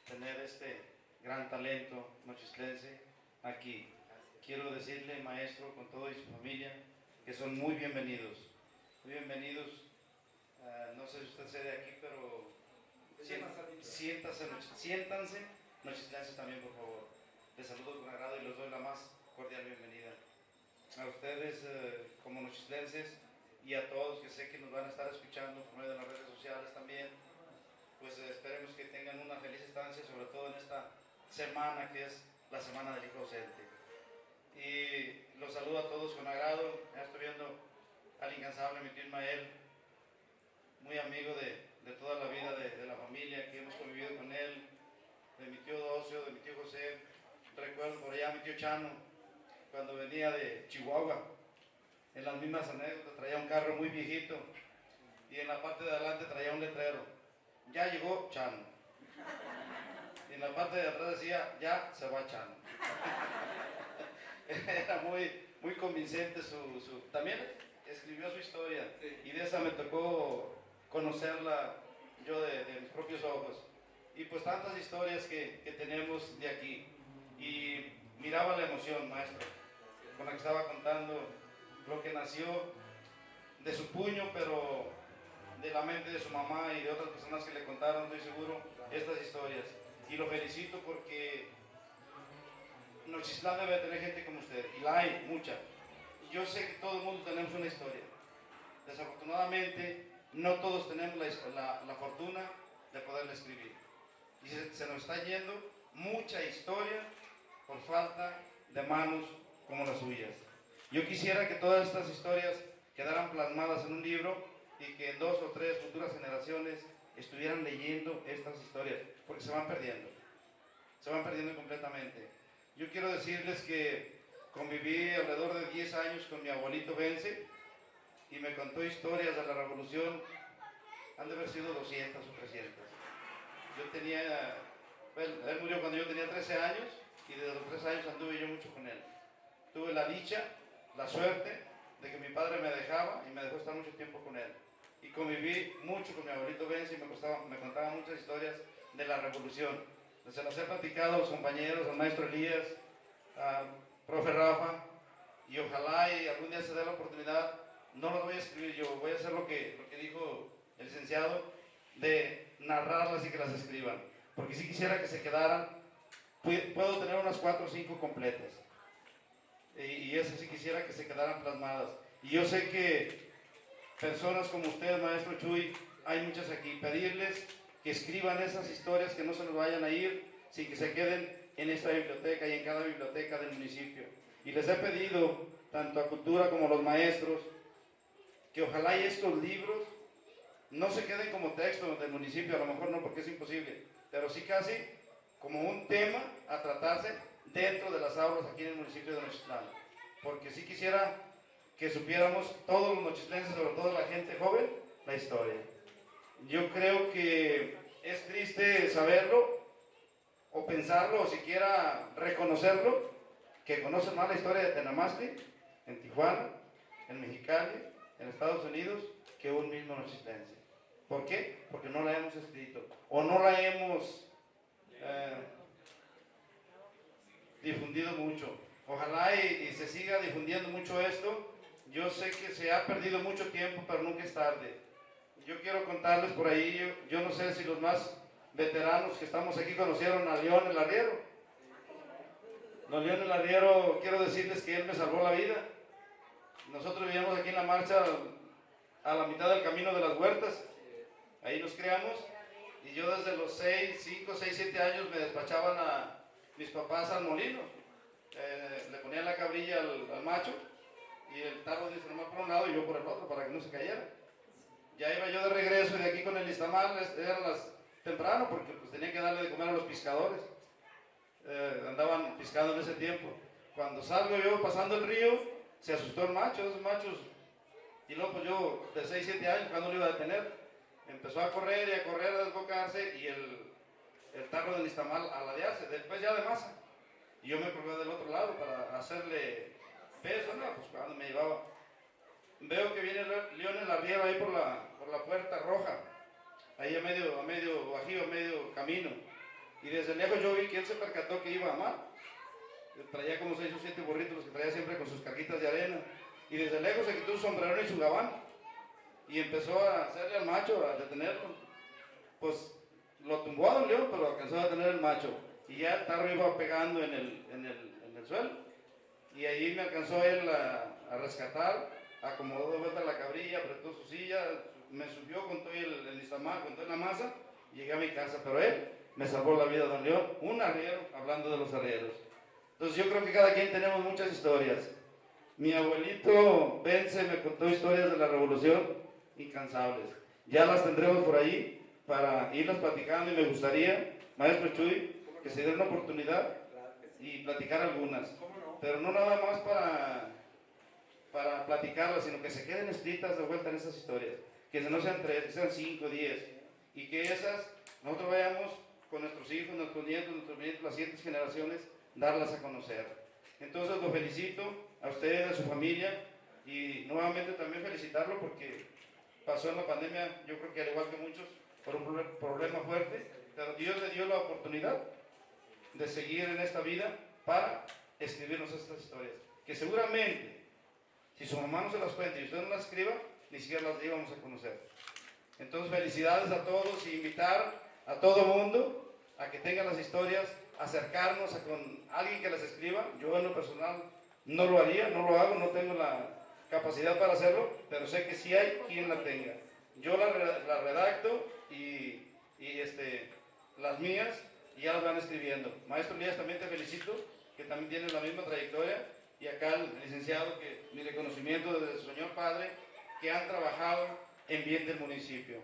tener este gran talento nochistlense aquí. Quiero decirle, maestro, con todo y su familia, que son muy bienvenidos. Muy bienvenidos. No sé si usted sea de aquí, pero siéntanse, nochistlenses también, por favor. Les saludo con agrado y les doy la más cordial bienvenida. A ustedes como nochistlenses y a todos que sé que nos van a estar escuchando por medio de las redes sociales también, pues esperemos que tengan una feliz estancia, sobre todo en esta semana que es la Semana del Hijo Ausente. Y los saludo a todos con agrado. Ya estoy viendo al incansable mi tío Ismael, muy amigo de toda la vida de la familia, que hemos convivido con él, de mi tío Docio, de mi tío José. Recuerdo por allá a mi tío Chano, cuando venía de Chihuahua, en las mismas anécdotas, traía un carro muy viejito y en la parte de adelante traía un letrero: ya llegó Chano. Y en la parte de atrás decía: ya se va Chano. Era muy convincente también escribió su historia, y de esa me tocó conocerla yo de mis propios ojos. Y pues tantas historias que tenemos de aquí. Y miraba la emoción, maestro, con la que estaba contando lo que nació de su puño, pero de la mente de su mamá y de otras personas que le contaron, estoy seguro, estas historias. Y lo felicito porque Nochistlán debe tener gente como usted, y la hay, mucha. Y yo sé que todo el mundo tenemos una historia. Desafortunadamente, no todos tenemos la fortuna de poderla escribir. Y se nos está yendo mucha historia por falta de manos como las suyas. Yo quisiera que todas estas historias quedaran plasmadas en un libro y que en 2 o 3 futuras generaciones estuvieran leyendo estas historias, porque se van perdiendo completamente. Yo quiero decirles que conviví alrededor de 10 años con mi abuelito Vence y me contó historias de la revolución. Han de haber sido 200 o 300. Él murió cuando yo tenía 13 años y desde los 3 años anduve yo mucho con él. Tuve la dicha, la suerte de que mi padre me dejaba y me dejó estar mucho tiempo con él. Y conviví mucho con mi abuelito Vence y me contaba muchas historias de la revolución. Se las he platicado a los compañeros, al maestro Elías, al profe Rafa, y ojalá y algún día se dé la oportunidad. No lo voy a escribir yo, voy a hacer lo que dijo el licenciado, de narrarlas y que las escriban, porque si quisiera que se quedaran. Puedo tener unas 4 o 5 completas, y esas sí quisiera que se quedaran plasmadas. Y yo sé que personas como usted, maestro Chuy, hay muchas aquí. Pedirles que escriban esas historias, que no se nos vayan a ir, sin que se queden en esta biblioteca y en cada biblioteca del municipio. Y les he pedido, tanto a Cultura como a los maestros, que ojalá y estos libros no se queden como texto del municipio, a lo mejor no porque es imposible, pero sí casi como un tema a tratarse dentro de las aulas aquí en el municipio de Nochitlán. Porque sí quisiera que supiéramos todos los nochitlenses, sobre todo la gente joven, la historia. Yo creo que es triste saberlo, o pensarlo, o siquiera reconocerlo, que conocen más la historia de Tenamastli, en Tijuana, en Mexicali, en Estados Unidos, que un mismo nochitlense. ¿Por qué? Porque no la hemos escrito, o no la hemos difundido mucho. Ojalá y se siga difundiendo mucho esto. Yo sé que se ha perdido mucho tiempo, pero nunca es tarde. Yo quiero contarles por ahí, yo no sé si los más veteranos que estamos aquí conocieron a León el Arriero. Don León el Arriero, quiero decirles que él me salvó la vida. Nosotros vivíamos aquí en la marcha a la mitad del camino de las huertas. Ahí nos criamos y yo desde los 5, 6, 7 años me despachaban a mis papás al molino. Le ponían la cabrilla al macho y el tarro dice nomás por un lado y yo por el otro para que no se cayera. Ya iba yo de regreso y de aquí con el Istamal, eran las temprano porque pues tenía que darle de comer a los pescadores. Andaban pescando en ese tiempo. Cuando salgo yo pasando el río, se asustó el macho, esos machos. Y luego pues yo de 6, 7 años, cuando lo iba a detener, empezó a correr y a correr, a desbocarse y el tarro del Istamal a ladearse, después ya de masa. Y yo me colgué del otro lado para hacerle peso, ¿no? Pues cuando me llevaba. Veo que viene León el Arriero ahí por la puerta roja, ahí a medio bajío, a medio camino. Y desde lejos yo vi que él se percató que iba a mal. Traía como 6 o 7 burritos, los que traía siempre con sus cajitas de arena. Y desde lejos se quitó su sombrero y su gabán. Y empezó a hacerle al macho, a detenerlo. Pues lo tumbó a don León, pero alcanzó a detener el macho. Y ya el tarro iba pegando en el suelo. Y ahí me alcanzó él a rescatar, acomodó de vuelta la cabrilla, apretó su silla, me subió con todo el Istamal, con toda la masa, y llegué a mi casa. Pero él me salvó la vida, don León, un arriero, hablando de los arrieros. Entonces yo creo que cada quien tenemos muchas historias. Mi abuelito Vence me contó historias de la revolución incansables. Ya las tendremos por ahí para irlas platicando y me gustaría, maestro Chuy, que se dé una oportunidad y platicar algunas. Pero no nada más para platicarlas, sino que se queden escritas de vuelta en esas historias. Que no sean 3, que sean 5, 10. Y que esas nosotros vayamos con nuestros hijos, nuestros nietos, las siguientes generaciones, darlas a conocer. Entonces lo felicito a usted, a su familia, y nuevamente también felicitarlo porque pasó en la pandemia, yo creo que al igual que muchos, por un problema fuerte, pero Dios le dio la oportunidad de seguir en esta vida para escribirnos estas historias, que seguramente, si su mamá no se las cuenta y usted no las escriba, ni siquiera las íbamos a conocer. Entonces felicidades a todos y invitar a todo mundo a que tengan las historias, acercarnos con alguien que las escriba. Yo en lo personal no lo haría, no lo hago, no tengo la capacidad para hacerlo, pero sé que sí hay quien la tenga. Yo la redacto y las mías y ya las van escribiendo. Maestro Elías, también te felicito, que también tienes la misma trayectoria, y acá el licenciado, que mi reconocimiento desde su señor padre, que han trabajado en bien del municipio.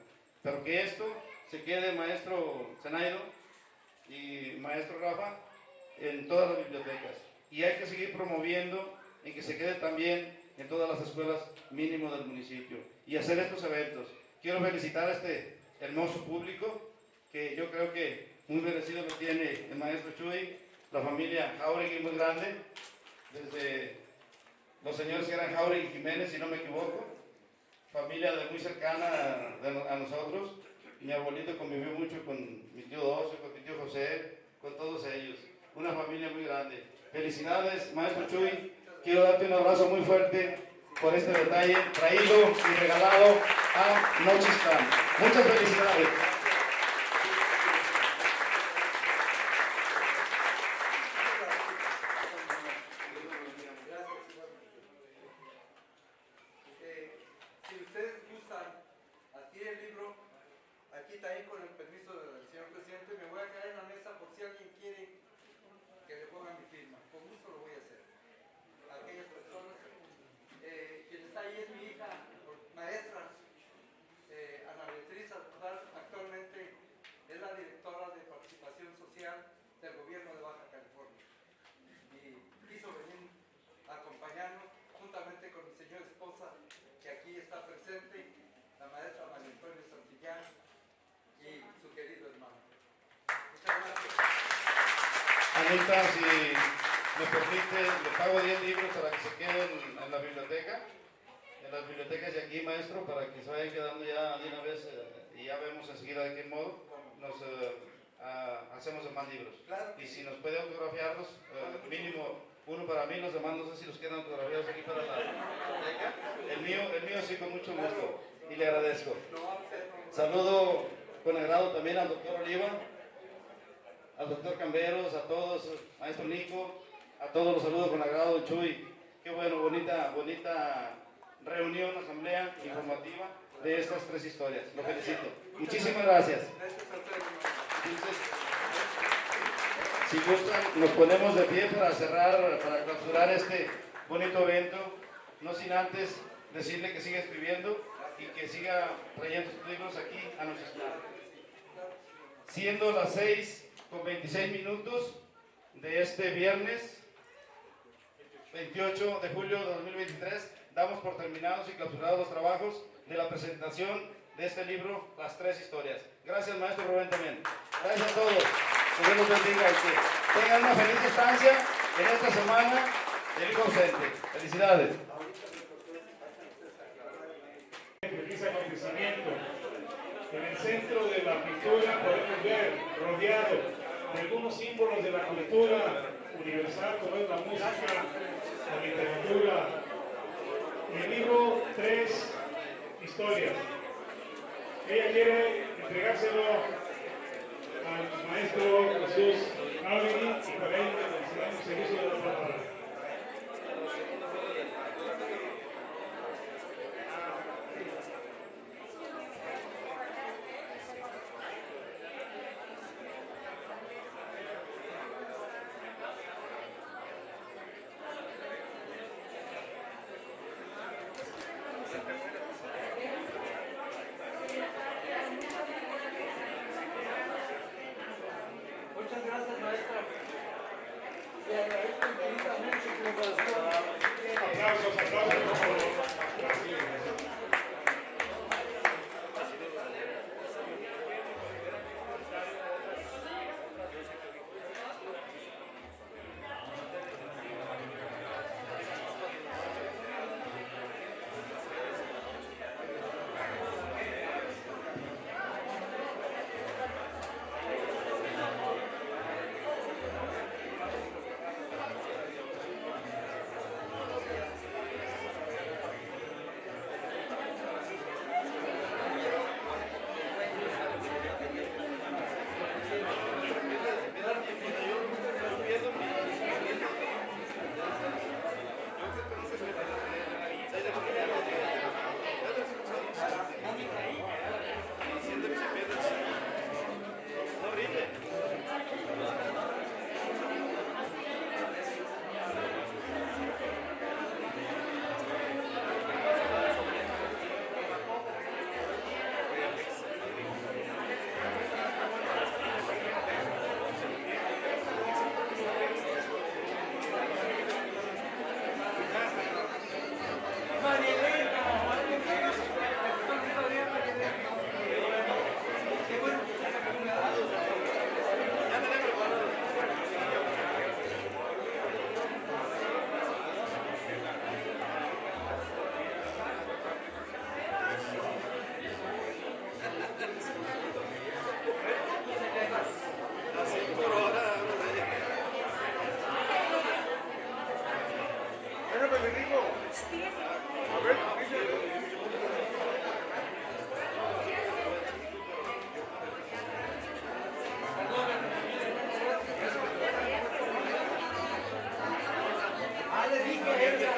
Pero que esto se quede, maestro Zenaido y maestro Rafa, en todas las bibliotecas. Y hay que seguir promoviendo en que se quede también en todas las escuelas mínimo del municipio y hacer estos eventos. Quiero felicitar a este hermoso público, que yo creo que muy merecido lo tiene el maestro Chuy, la familia Jauregui muy grande, desde los señores que eran Jauregui y Jiménez, si no me equivoco, familia de muy cercana a nosotros. Mi abuelito convivió mucho con mi tío Docio, con mi tío José, con todos ellos. Una familia muy grande. Felicidades, maestro Chuy. Quiero darte un abrazo muy fuerte por este detalle traído y regalado a Nochitlán. Muchas felicidades. Si ustedes gustan adquirir el libro, aquí también con el permiso del señor presidente, me voy a quedar en la mesa por si alguien quiere que le ponga mi firma. Con gusto lo voy a hacer. Anita, si me permite, le pago 10 libros para que se queden en la biblioteca, en las bibliotecas de aquí, maestro, para que se vayan quedando ya de una vez y ya vemos enseguida de qué modo nos hacemos más libros. Y si nos puede autografiarlos, mínimo uno para mí, los demás no sé si los quedan autografiados aquí para la biblioteca. El mío sí, con mucho gusto, y le agradezco. Saludo con agrado también al doctor Oliva, al doctor Camberos, a todos, maestro Nico, a todos los saludo con agrado, Chuy. Qué bueno, bonita reunión, asamblea informativa de estas 3 historias. Lo felicito. Muchísimas gracias. Entonces, si gustan, nos ponemos de pie para cerrar, para clausurar este bonito evento, no sin antes decirle que siga escribiendo y que siga trayendo sus libros aquí a nuestro estudio. Siendo las 6:26 de este viernes 28 de julio de 2023, damos por terminados y clausurados los trabajos de la presentación de este libro, Las 3 historias. Gracias, maestro Rubén, también. Gracias a todos. Que Dios los bendiga y que tengan una feliz estancia en esta semana del hijo ausente. Felicidades. Feliz acontecimiento. En el centro de la pintura podemos ver, rodeado de algunos símbolos de la cultura universal, como es la música, la literatura, el libro 3 historias. Ella quiere entregárselo al maestro Jesús Jauregui y para ello le damos servicio de la palabra. Muchas gracias, maestra. Le agradezco infinitamente su preparación. Aplausos, por favor. Gracias. Le dije a ella.